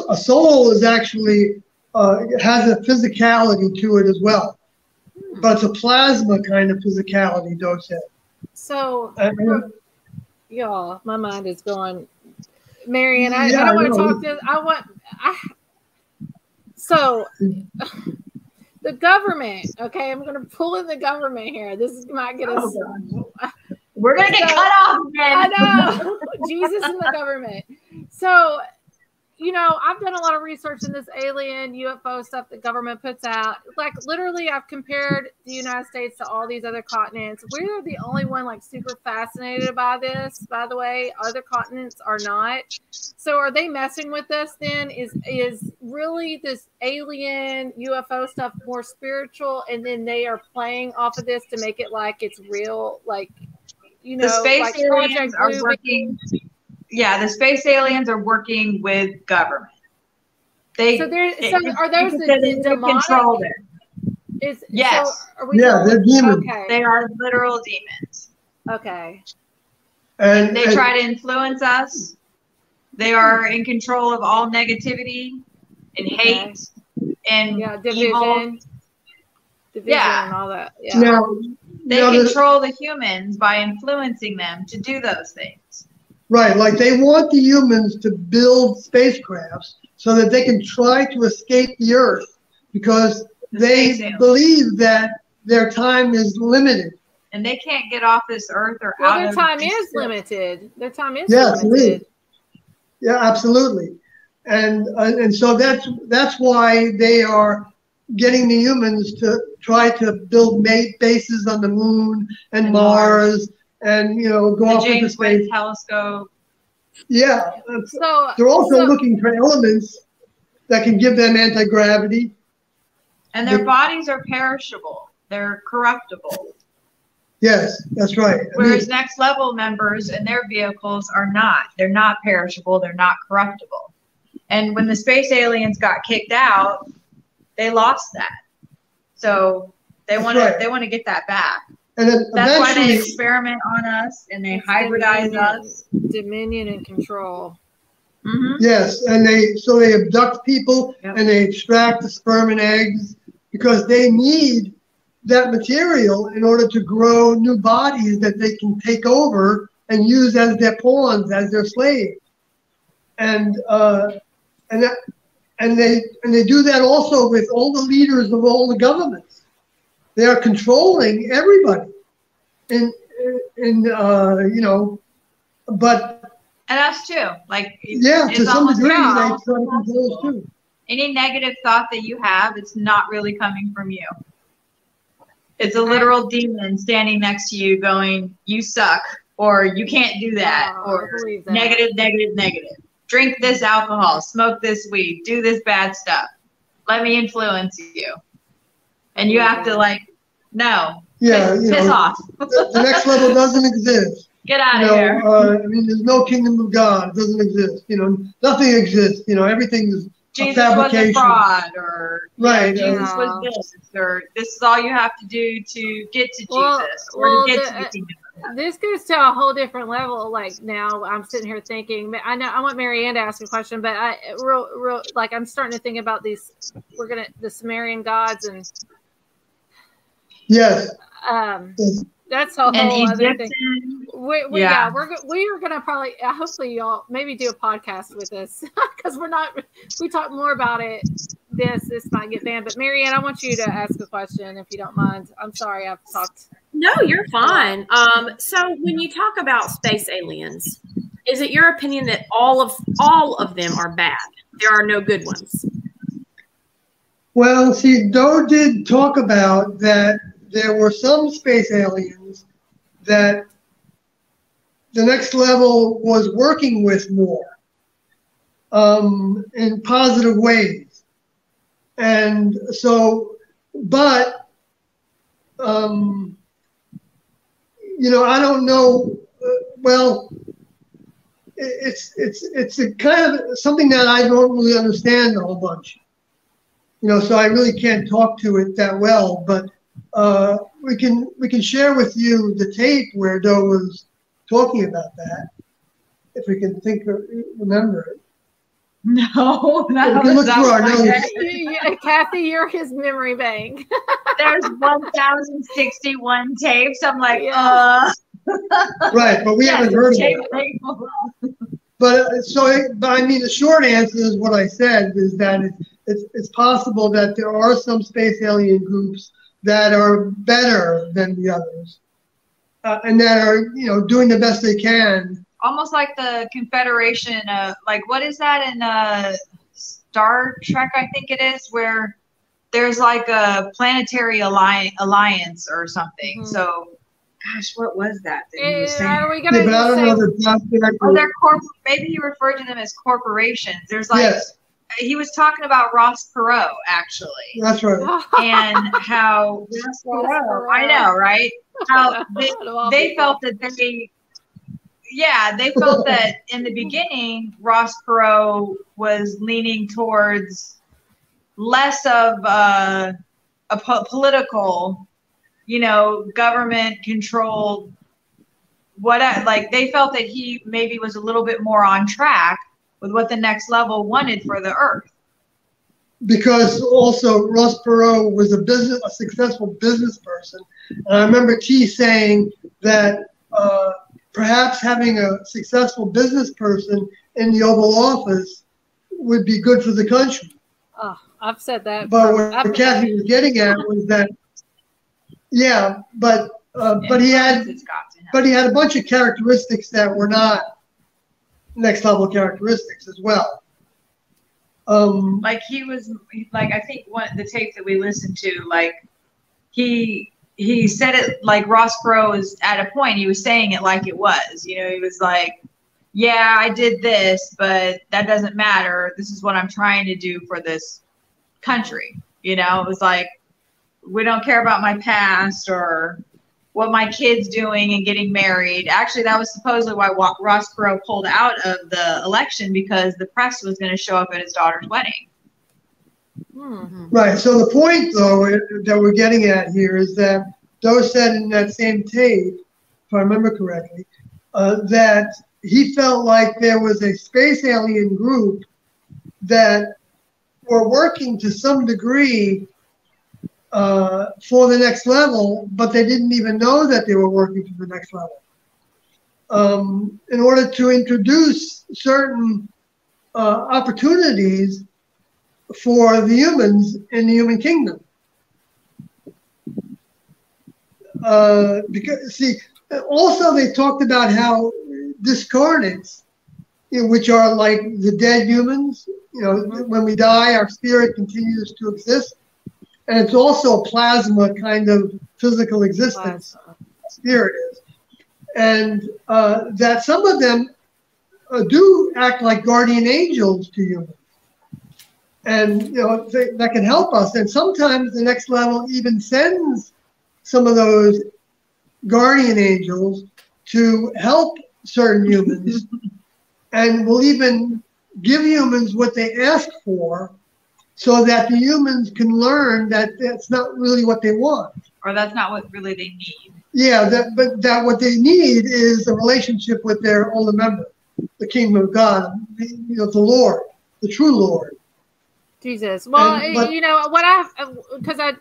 Speaker 4: A soul is actually has a physicality to it as well, but it's a plasma kind of physicality, Dose.
Speaker 1: So, y'all, my mind is going. Marion, I don't want to talk to. So, the government. Okay, I'm going to pull in the government here. This might get us.
Speaker 5: We're going to get cut off, man.
Speaker 1: I know. Jesus and the government. So, you know, I've done a lot of research in this alien UFO stuff the government puts out. Like, literally, I've compared the United States to all these other continents. We're the only one, like, super fascinated by this, by the way. Other continents are not. So are they messing with us then? Is really this alien UFO stuff more spiritual, and then they are playing off of this to make it like it's real, like, you know,
Speaker 5: the space
Speaker 1: like
Speaker 5: aliens are working. Yeah, the space aliens are working with government.
Speaker 1: So are those the demonic?
Speaker 5: Control there. Yes.
Speaker 1: So
Speaker 4: they're demons.
Speaker 1: Okay.
Speaker 5: They are literal demons.
Speaker 1: Okay.
Speaker 5: And they try to influence us. They are in control of all negativity and hate and
Speaker 1: division.
Speaker 5: Evil.
Speaker 1: And all that. Yeah.
Speaker 4: Now,
Speaker 5: they control the humans by influencing them to do those things.
Speaker 4: Right, like they want the humans to build spacecrafts so that they can try to escape the Earth because they believe that their time is limited.
Speaker 5: And they can't get off this Earth or
Speaker 1: out
Speaker 5: of
Speaker 1: their time is limited. Their time is
Speaker 4: limited.
Speaker 1: Limited.
Speaker 4: Yeah, absolutely. And so that's why they are getting the humans to try to build bases on the moon and Mars. And, you know, go off into space.
Speaker 5: James Webb Telescope.
Speaker 4: Yeah.
Speaker 1: So
Speaker 4: they're also looking for elements that can give them anti-gravity.
Speaker 5: And their bodies are perishable. They're corruptible.
Speaker 4: Yes, that's right.
Speaker 5: Whereas next level members and their vehicles are not. They're not perishable. They're not corruptible. And when the space aliens got kicked out, they lost that. So they want to get that back.
Speaker 4: And then
Speaker 5: that's why they experiment on us and they hybridize us.
Speaker 1: Dominion and control.
Speaker 5: Mm-hmm.
Speaker 4: Yes, and they abduct people and they extract the sperm and eggs because they need that material in order to grow new bodies that they can take over and use as their pawns, as their slaves. And they do that also with all the leaders of all the governments. They are controlling everybody, you know, but
Speaker 5: and us too. Like
Speaker 4: to some degree, they try to control us too.
Speaker 5: Any negative thought that you have, it's not really coming from you. It's a literal demon standing next to you going, you suck, or you can't do that, or negative, negative, negative. Drink this alcohol, smoke this weed, do this bad stuff. Let me influence you. And you have to like, no, piss off.
Speaker 4: The next level doesn't exist.
Speaker 5: Get out of here.
Speaker 4: I mean, there's no kingdom of God. It doesn't exist. Nothing exists. Everything is
Speaker 5: Jesus
Speaker 4: a fabrication.
Speaker 5: was a fraud, or
Speaker 4: right.
Speaker 5: Jesus was this, or this is all you have to do to get to Jesus, or to get to the kingdom.
Speaker 1: This goes to a whole different level. Like now, I'm sitting here thinking. I know I want Marianne to ask a question, but I'm starting to think about these. The Sumerian gods and.
Speaker 4: Yes.
Speaker 1: That's a whole other thing. We are gonna probably hopefully y'all maybe do a podcast with us because we talk more about it. This might get banned, but Marianne, I want you to ask a question if you don't mind. I'm sorry I've talked.
Speaker 2: No, you're fine. So when you talk about space aliens, is it your opinion that all of them are bad? There are no good ones.
Speaker 4: Well, see, Doe did talk about that. There were some space aliens that the next level was working with more in positive ways. And so, but, I don't know, it's a kind of something that I don't really understand a whole bunch. So I really can't talk to it that well, but we can share with you the tape where Doe was talking about that, if we can remember it.
Speaker 5: No,
Speaker 4: that was look through our notes.
Speaker 1: Kathy, you're his memory bank.
Speaker 5: There's 1,061 tapes. I'm like,
Speaker 4: Right, but we haven't heard of it. But I mean, the short answer is what I said is that it's possible that there are some space alien groups that are better than the others, and that are doing the best they can.
Speaker 5: Almost like the Confederation, like what is that in Star Trek? I think it is, where there's like a planetary alliance or something. Mm-hmm. So, gosh, what was that?
Speaker 1: Are we gonna
Speaker 5: maybe he referred to them as corporations. There's like. Yes. He was talking about Ross Perot, actually.
Speaker 4: That's right.
Speaker 5: And how I know, right? How they felt that they felt that in the beginning, Ross Perot was leaning towards less of a political, government controlled. They felt that he maybe was a little bit more on track with what the next level wanted for the Earth.
Speaker 4: Because also Ross Perot was a successful business person. And I remember T saying that perhaps having a successful business person in the Oval Office would be good for the country.
Speaker 1: Oh, I've said that.
Speaker 4: But what Kathy was getting at was that, but he had a bunch of characteristics that were not next level characteristics as well.
Speaker 5: I think the tape that we listened to, he said it like Ross Perot was at a point, he was saying it like it was, he was like, yeah, I did this, but that doesn't matter. This is what I'm trying to do for this country. It was like, we don't care about my past or what my kid's doing and getting married. Actually, that was supposedly why Ross Perot pulled out of the election, because the press was going to show up at his daughter's wedding.
Speaker 1: Mm-hmm.
Speaker 4: Right. So the point, though, that we're getting at here is that Doe said in that same tape, if I remember correctly, that he felt like there was a space alien group that were working to some degree for the next level, but they didn't even know that they were working for the next level. In order to introduce certain opportunities for the humans in the human kingdom. Because, also they talked about how discarnates, which are like the dead humans, when we die, our spirit continues to exist. And it's also a plasma kind of physical existence, spirit is. And that some of them do act like guardian angels to humans. And, that can help us. And sometimes the next level even sends some of those guardian angels to help certain humans and will even give humans what they ask for so that the humans can learn that that's not really what they want.
Speaker 5: Or that's not what really they need.
Speaker 4: Yeah, but what they need is a relationship with their older member, the kingdom of God, the Lord, the true Lord.
Speaker 1: Jesus. Well, because I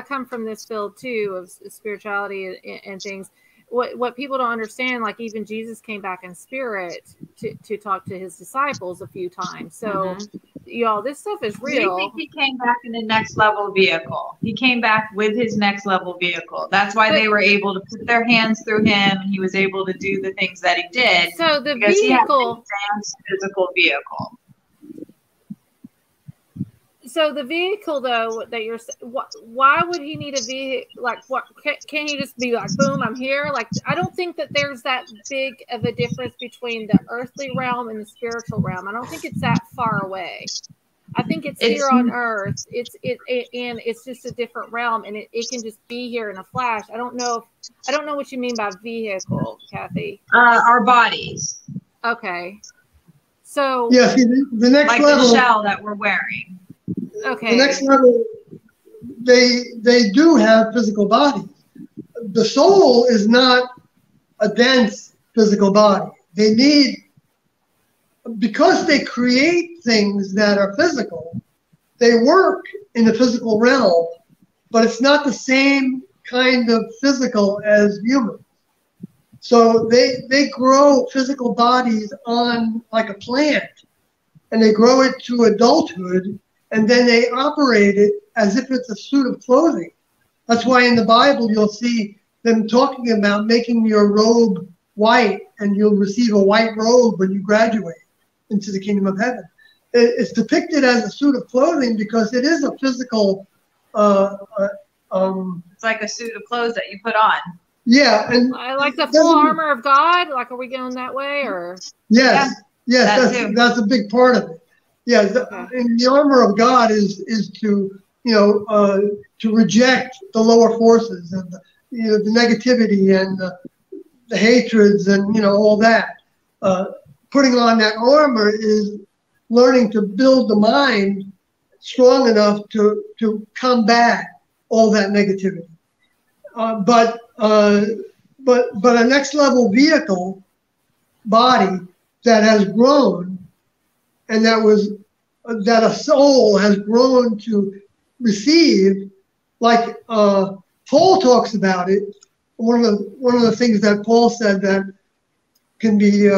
Speaker 1: come from this field too of spirituality and things. What people don't understand, like even Jesus came back in spirit to talk to his disciples a few times. So, y'all, this stuff is real.
Speaker 5: I think he came back in the next level vehicle. He came back with his next level vehicle. That's why they were able to put their hands through him, and he was able to do the things that he did.
Speaker 1: So the
Speaker 5: because
Speaker 1: vehicle,
Speaker 5: he had an advanced physical vehicle.
Speaker 1: So the vehicle, though, that you're, why would he need a vehicle? Like, what can he just be like, boom, I'm here? Like, I don't think that there's that big of a difference between the earthly realm and the spiritual realm. I don't think it's that far away. I think it's here on Earth. And it's just a different realm, and it can just be here in a flash. I don't know what you mean by vehicle, Kathy.
Speaker 5: Our bodies.
Speaker 1: Okay. So
Speaker 4: yeah, see, the next
Speaker 5: like
Speaker 4: level,
Speaker 5: the shell that we're wearing.
Speaker 1: Okay.
Speaker 4: The next level, they do have physical bodies. The soul is not a dense physical body. They need, because they create things that are physical, they work in the physical realm, but it's not the same kind of physical as humans. So they grow physical bodies on like a plant, and they grow it to adulthood, and then they operate it as if it's a suit of clothing. That's why in the Bible you'll see them talking about making your robe white, and you'll receive a white robe when you graduate into the kingdom of heaven. It's depicted as a suit of clothing because it is a physical.
Speaker 5: It's like a suit of clothes that you put on.
Speaker 4: Yeah, and
Speaker 1: I like the full armor of God. Like, are we going that way, or?
Speaker 4: Yes,
Speaker 5: Yeah,
Speaker 4: that's a big part of it. Yeah, and the armor of God is to to reject the lower forces and the negativity and the hatreds and all that. Putting on that armor is learning to build the mind strong enough to combat all that negativity. But a next level vehicle body that has grown, and that a soul has grown to receive, like Paul talks about it. One of the things that Paul said that can be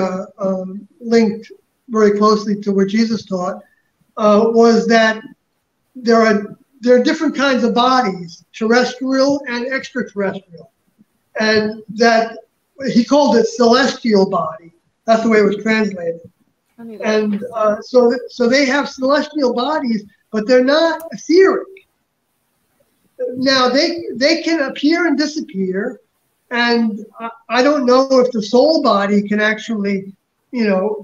Speaker 4: linked very closely to what Jesus taught was that there are different kinds of bodies, terrestrial and extraterrestrial, and that he called it celestial body. That's the way it was translated. And so they have celestial bodies, but they're not etheric. Now they can appear and disappear, and I don't know if the soul body can actually,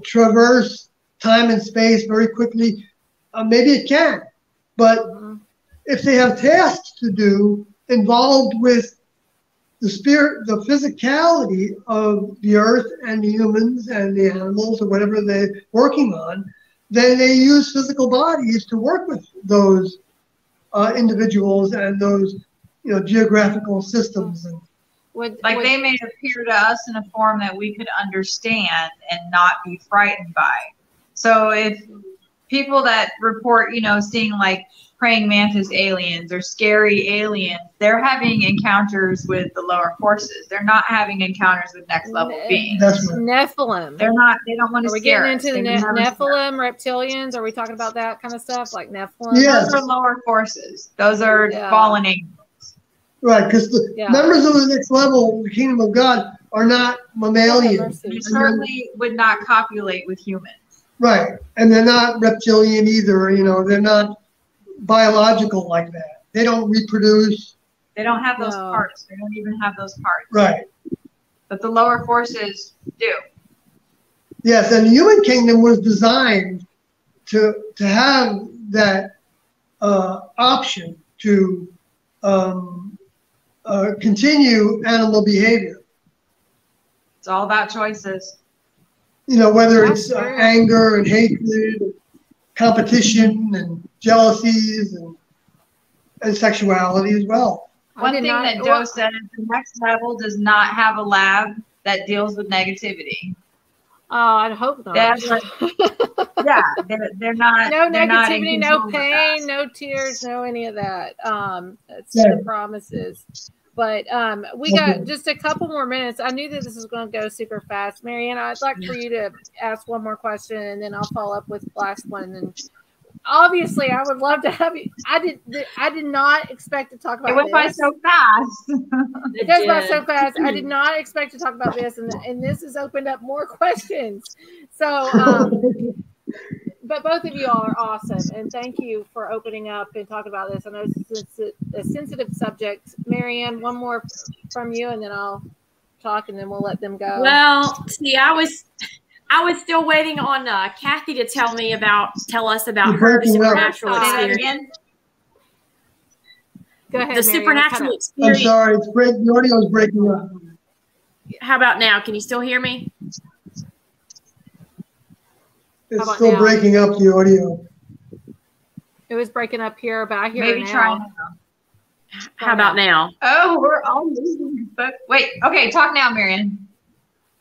Speaker 4: traverse time and space very quickly. Maybe it can, but if they have tasks to do involved with the spirit, the physicality of the earth and the humans and the animals or whatever they're working on, then they use physical bodies to work with those individuals and those geographical systems. And
Speaker 5: they may appear to us in a form that we could understand and not be frightened by. So if people that report, seeing like praying mantis aliens or scary aliens, they're having encounters with the lower forces. They're not having encounters with next level beings.
Speaker 4: That's right.
Speaker 1: Nephilim.
Speaker 5: They don't want to scare us.
Speaker 1: Are we getting into the Nephilim, reptilians? Are we talking about that kind of stuff, like Nephilim?
Speaker 4: Yes.
Speaker 5: Those are lower forces. Those are fallen angels.
Speaker 4: Right, because the members of the next level, the kingdom of God, are not mammalians.
Speaker 5: You certainly would not copulate with humans.
Speaker 4: Right. And they're not reptilian either. You know, they're not biological like that. They don't reproduce.
Speaker 5: They don't have those
Speaker 1: No.
Speaker 5: parts. They don't even have those parts.
Speaker 4: Right.
Speaker 5: But the lower forces do.
Speaker 4: Yes, and the human kingdom was designed to have that option to continue animal behavior.
Speaker 5: It's all about choices.
Speaker 4: You know, whether it's
Speaker 1: That's true.
Speaker 4: anger and hatred, and competition and jealousies and sexuality as well.
Speaker 1: I
Speaker 5: One
Speaker 1: did
Speaker 5: thing
Speaker 1: not-
Speaker 5: that
Speaker 1: well,
Speaker 5: Joe said is the next level does not have a lab that deals with negativity.
Speaker 1: Oh, I hope not.
Speaker 5: That's like- Yeah, they're not.
Speaker 1: No
Speaker 5: they're not in
Speaker 1: negativity, no
Speaker 5: control of that.
Speaker 1: pain, no tears, no any of that. That's
Speaker 4: Yeah.
Speaker 1: the promises. But we got just a couple more minutes. I knew that this was going to go super fast. Marianne, I'd like for you to ask one more question, and then I'll follow up with the last one. And obviously, I would love to have you. I did not expect to talk about
Speaker 5: It went by
Speaker 1: this.
Speaker 5: so fast.
Speaker 1: It goes by so fast. I did not expect to talk about this, and this has opened up more questions. So, but both of you all are awesome, and thank you for opening up and talking about this. I know it's a sensitive subject. Marianne, one more from you, and then I'll talk, and then we'll let them go.
Speaker 2: Well, see, I was still waiting on Kathy to tell us about
Speaker 4: You're
Speaker 2: her
Speaker 4: breaking up.
Speaker 2: supernatural
Speaker 1: Say that
Speaker 2: experience.
Speaker 5: Again?
Speaker 1: Go ahead,
Speaker 2: The
Speaker 1: Marianne.
Speaker 2: supernatural
Speaker 4: I'm
Speaker 2: experience.
Speaker 4: sorry, the audio is breaking up.
Speaker 2: How about now? Can you still hear me?
Speaker 4: It's
Speaker 1: about
Speaker 4: still
Speaker 1: now?
Speaker 4: breaking up the audio.
Speaker 1: It was breaking up here, but I hear
Speaker 5: Maybe
Speaker 1: it now.
Speaker 5: try now.
Speaker 2: How about now?
Speaker 5: Oh, we're all losing. But wait, okay, talk now, Marianne.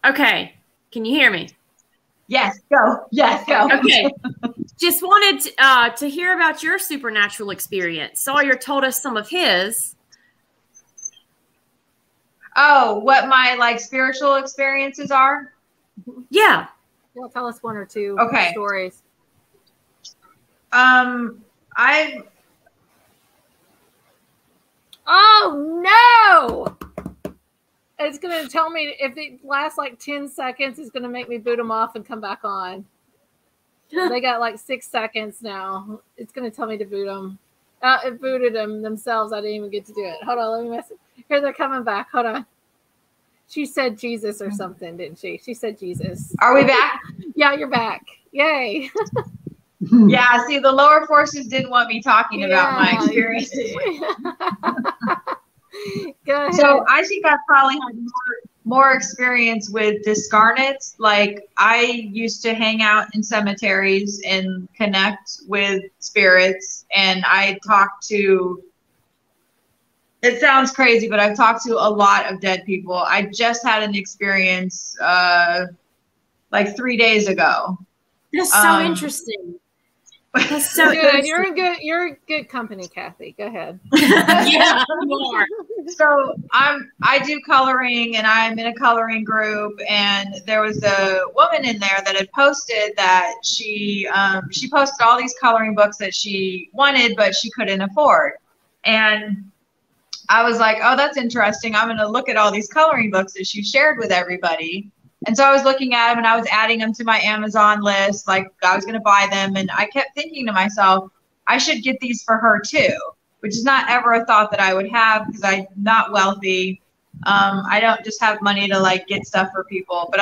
Speaker 2: Okay. Can you hear me?
Speaker 5: Yes, go. Yes, go.
Speaker 2: Okay. Just wanted to hear about your supernatural experience. Sawyer told us some of his.
Speaker 5: Oh, what my like spiritual experiences are?
Speaker 2: Yeah.
Speaker 1: Well, tell us one or two
Speaker 5: Okay.
Speaker 1: stories.
Speaker 5: I've
Speaker 1: Oh no! It's gonna tell me if it lasts like 10 seconds, it's gonna make me boot them off and come back on. They got like 6 seconds now. It's gonna tell me to boot them. It booted them themselves. I didn't even get to do it. Hold on, let me mess it. Here, they're coming back. Hold on. She said Jesus or something, didn't she? She said Jesus.
Speaker 5: are we back?
Speaker 1: Yeah, you're back. Yay.
Speaker 5: Yeah, see, the lower forces didn't want me talking about my
Speaker 1: Yeah.
Speaker 5: experiences.
Speaker 1: Go ahead.
Speaker 5: So I think I probably had more experience with discarnates. Like I used to hang out in cemeteries and connect with spirits, and I talked to. It sounds crazy, but I've talked to a lot of dead people. I just had an experience like 3 days ago.
Speaker 2: That's so interesting. That's so
Speaker 1: good.
Speaker 2: interesting.
Speaker 1: You're in good company, Kathy. Go ahead.
Speaker 2: Yeah, you are.
Speaker 5: So I do coloring, and I'm in a coloring group, and there was a woman in there that had posted that she posted all these coloring books that she wanted but she couldn't afford. And I was like, oh, that's interesting. I'm going to look at all these coloring books that she shared with everybody. And so I was looking at them, and I was adding them to my Amazon list. Like I was going to buy them. And I kept thinking to myself, I should get these for her too, which is not ever a thought that I would have because I'm not wealthy. I don't just have money to like get stuff for people. But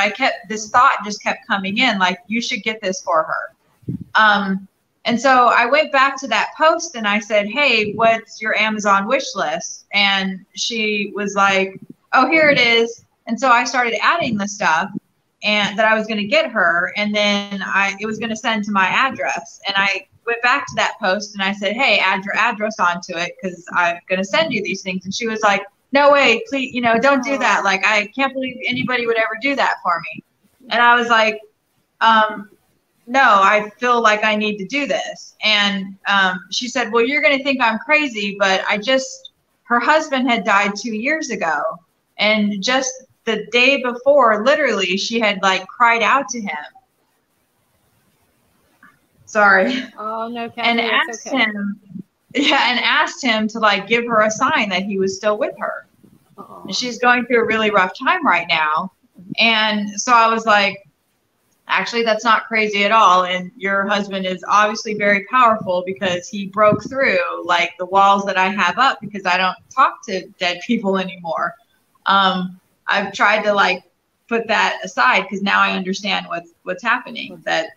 Speaker 5: this thought just kept coming in, like, you should get this for her. And so I went back to that post and I said, hey, what's your Amazon wish list? And she was like, oh, here it is. And so I started adding the stuff and that I was going to get her. And then it was going to send to my address. And I went back to that post and I said, hey, add your address onto it because I'm going to send you these things. And she was like, no way, please, don't do that. Like, I can't believe anybody would ever do that for me. And I was like, no, I feel like I need to do this. And she said, well, you're going to think I'm crazy, but her husband had died 2 years ago. And just the day before, literally, she had like cried out to him. Sorry.
Speaker 1: Oh, no, Kathy,
Speaker 5: And
Speaker 1: that's
Speaker 5: asked him to like give her a sign that he was still with her.
Speaker 1: Uh-oh.
Speaker 5: And she's going through a really rough time right now. And so I was like, actually, that's not crazy at all. And your husband is obviously very powerful because he broke through like the walls that I have up because I don't talk to dead people anymore. I've tried to like put that aside because now I understand what's happening, that,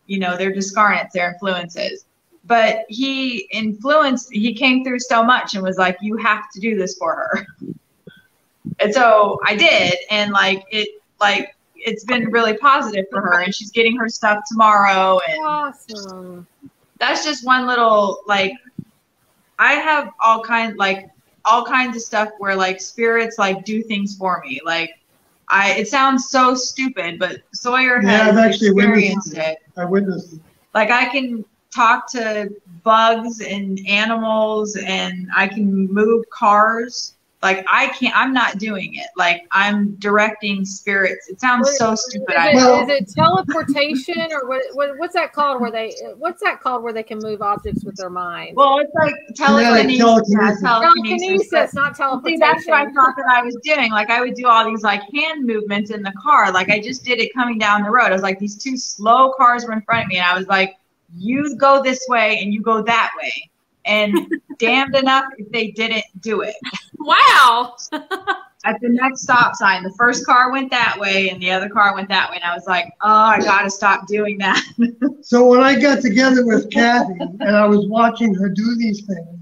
Speaker 5: you know, they're discarnates, they're influences. But he came through so much and was like, you have to do this for her. And so I did. And it's been really positive for her, and she's getting her stuff tomorrow. And
Speaker 1: awesome.
Speaker 5: That's just one little, like, I have all kinds of stuff where like spirits like do things for me. Like it sounds so stupid, but Sawyer has experienced it.
Speaker 4: I witnessed it.
Speaker 5: Like I can talk to bugs and animals, and I can move cars. Like I'm not doing it. Like I'm directing spirits. It sounds so stupid.
Speaker 1: Is it teleportation or what's that called? Where they can move objects with their mind?
Speaker 5: Well, it's like telekinesis.
Speaker 1: Telekinesis, not teleportation.
Speaker 5: See, that's what I thought that I was doing. Like I would do all these like hand movements in the car. Like I just did it coming down the road. I was like, these two slow cars were in front of me, and I was like, you go this way and you go that way. And damned enough if they didn't do it.
Speaker 2: Wow.
Speaker 5: At the next stop sign, the first car went that way and the other car went that way. And I was like, oh, I got to stop doing that.
Speaker 4: So when I got together with Kathy and I was watching her do these things,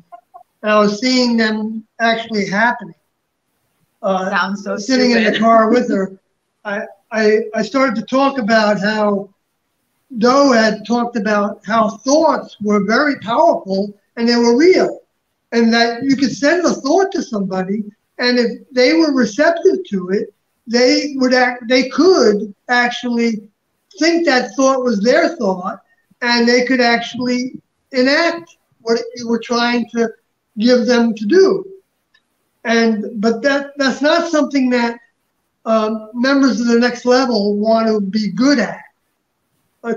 Speaker 4: and I was seeing them actually happening.
Speaker 5: Sounds so
Speaker 4: sitting
Speaker 5: stupid.
Speaker 4: in the car with her, I started to talk about how Doe had talked about how thoughts were very powerful and they were real, and that you could send a thought to somebody, and if they were receptive to it, they could actually think that thought was their thought, and they could actually enact what you were trying to give them to do. But that's not something that members of the next level want to be good at,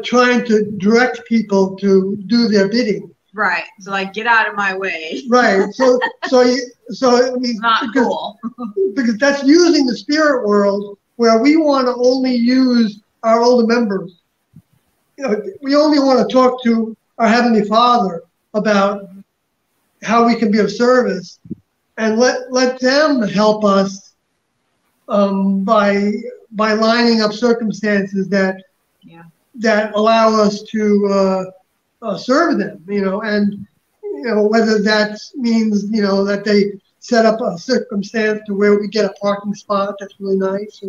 Speaker 4: trying to direct people to do their bidding.
Speaker 5: Right. So like, get out of my way.
Speaker 4: Right. So I mean,
Speaker 5: not cool.
Speaker 4: Because that's using the spirit world where we want to only use our older members. You know, we only want to talk to our Heavenly Father about how we can be of service, and let them help us by lining up circumstances that allow us to serve them, you know, and whether that means that they set up a circumstance to where we get a parking spot that's really nice,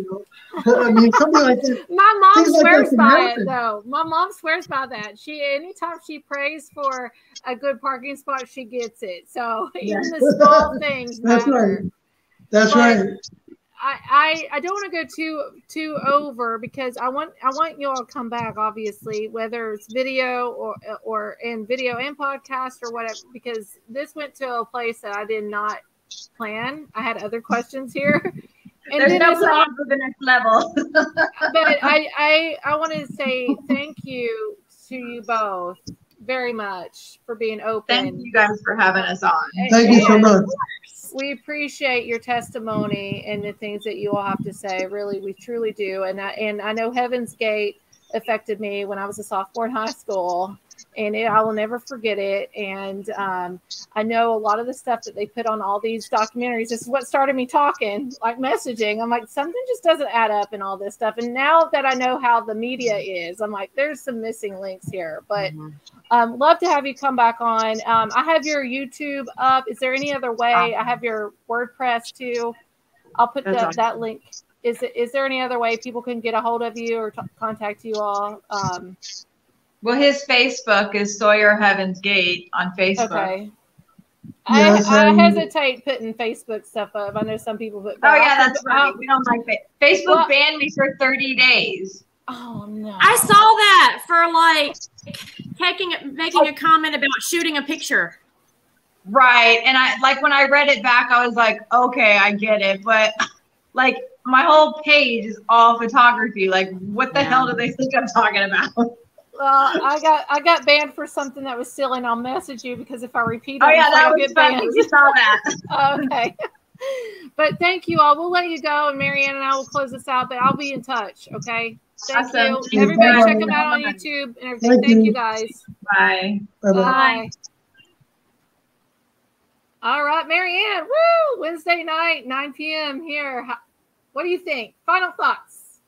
Speaker 4: I mean, something like that.
Speaker 1: My mom swears by it, though. My mom swears by that. Anytime she prays for a good parking spot, she gets it. So even the small things matter.
Speaker 4: That's right.
Speaker 1: I don't want to go too over, because I want you all to come back, obviously, whether it's video or in video and podcast or whatever, because this went to a place that I did not plan. I had other questions here. And
Speaker 5: there's no plan for the next level.
Speaker 1: But I want to say thank you to you both very much for being open.
Speaker 5: Thank you guys for having us on.
Speaker 4: Thank you so much.
Speaker 1: We appreciate your testimony and the things that you all have to say. Really, we truly do. And I know Heaven's Gate affected me when I was a sophomore in high school, and I will never forget it. And I know a lot of the stuff that they put on all these documentaries. This is what started me talking, like messaging. I'm like, something just doesn't add up in all this stuff. And now that I know how the media is, I'm like, there's some missing links here. But love to have you come back on. I have your YouTube up. Is there any other way? I have your WordPress too. I'll put that link. Is there any other way people can get a hold of you or contact you all?
Speaker 5: Well, his Facebook is Sawyer Heaven's Gate on Facebook.
Speaker 1: Okay. Yes, I hesitate putting Facebook stuff up. I know some people put.
Speaker 5: Oh yeah, that's right. We don't like Facebook banned me for 30 days.
Speaker 1: Oh no!
Speaker 2: I saw that for making a comment about shooting a picture.
Speaker 5: Right, and when I read it back, I was like, okay, I get it, but like my whole page is all photography. Like, what the hell do they think I'm talking about?
Speaker 1: Well, I got banned for something that was silly, and I'll message you because if I repeat it,
Speaker 5: that was
Speaker 1: get banned.
Speaker 5: You saw that.
Speaker 1: Okay. But thank you all. We'll let you go, and Marianne and I will close this out. But I'll be in touch. Okay. Thank
Speaker 5: Awesome.
Speaker 1: you. Everybody,
Speaker 4: Bye-bye.
Speaker 1: check them out on YouTube and everything.
Speaker 4: Thank
Speaker 1: Thank
Speaker 4: you.
Speaker 1: you guys.
Speaker 5: Bye.
Speaker 4: Bye-bye.
Speaker 1: Bye. All right, Marianne. Woo! Wednesday night, 9 p.m. here. What do you think? Final thoughts.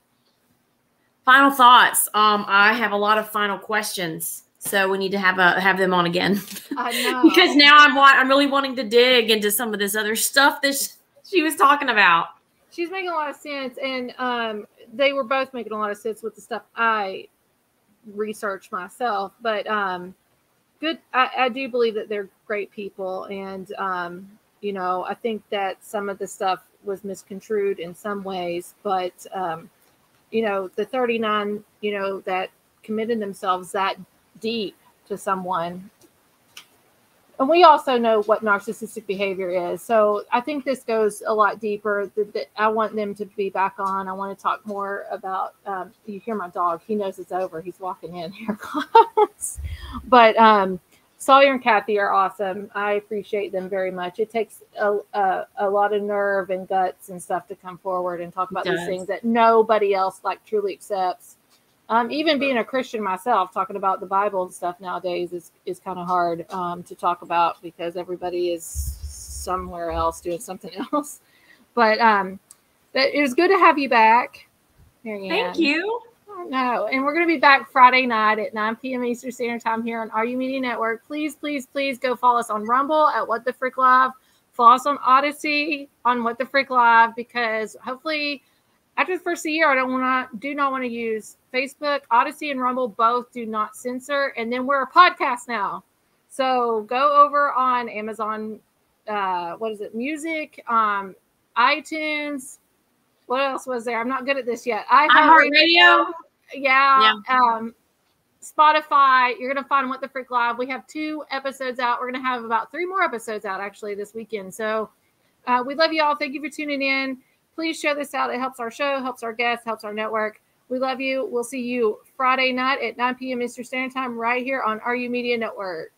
Speaker 2: Final thoughts. I have a lot of final questions, so we need to have them on again.
Speaker 1: I know.
Speaker 2: Because now I'm really wanting to dig into some of this other stuff that she was talking about.
Speaker 1: She's making a lot of sense, and they were both making a lot of sense with the stuff I researched myself. But good. I do believe that they're great people, and you know, I think that some of the stuff was misconstrued in some ways, but you know, the 39, you know, that committed themselves that deep to someone. And we also know what narcissistic behavior is. So I think this goes a lot deeper. I want them to be back on. I want to talk more about, you hear my dog. He knows it's over. He's walking in here. But Sawyer and Kathy are awesome. I appreciate them very much. It takes a lot of nerve and guts and stuff to come forward and talk about these things that nobody else like truly accepts. Even being a Christian myself, talking about the Bible and stuff nowadays is kind of hard to talk about because everybody is somewhere else doing something else. But it was good to have you back, Marianne.
Speaker 2: Thank you.
Speaker 1: No, and we're going to be back Friday night at 9 p.m. Eastern Standard Time here on RU Media Network. Please, please, please go follow us on Rumble at What the Frick Live. Follow us on Odyssey on What the Frick Live, because hopefully after the first of the year, I do not want to use Facebook. Odyssey and Rumble both do not censor, and then we're a podcast now. So go over on Amazon, Music, iTunes. What else was there? I'm not good at this yet.
Speaker 2: iHeartRadio.
Speaker 1: Yeah. Spotify. You're going to find What the Frick Live. We have 2 episodes out. We're going to have about 3 more episodes out actually this weekend. So we love you all. Thank you for tuning in. Please share this out. It helps our show, helps our guests, helps our network. We love you. We'll see you Friday night at 9 p.m. Eastern Standard Time right here on RU Media Network.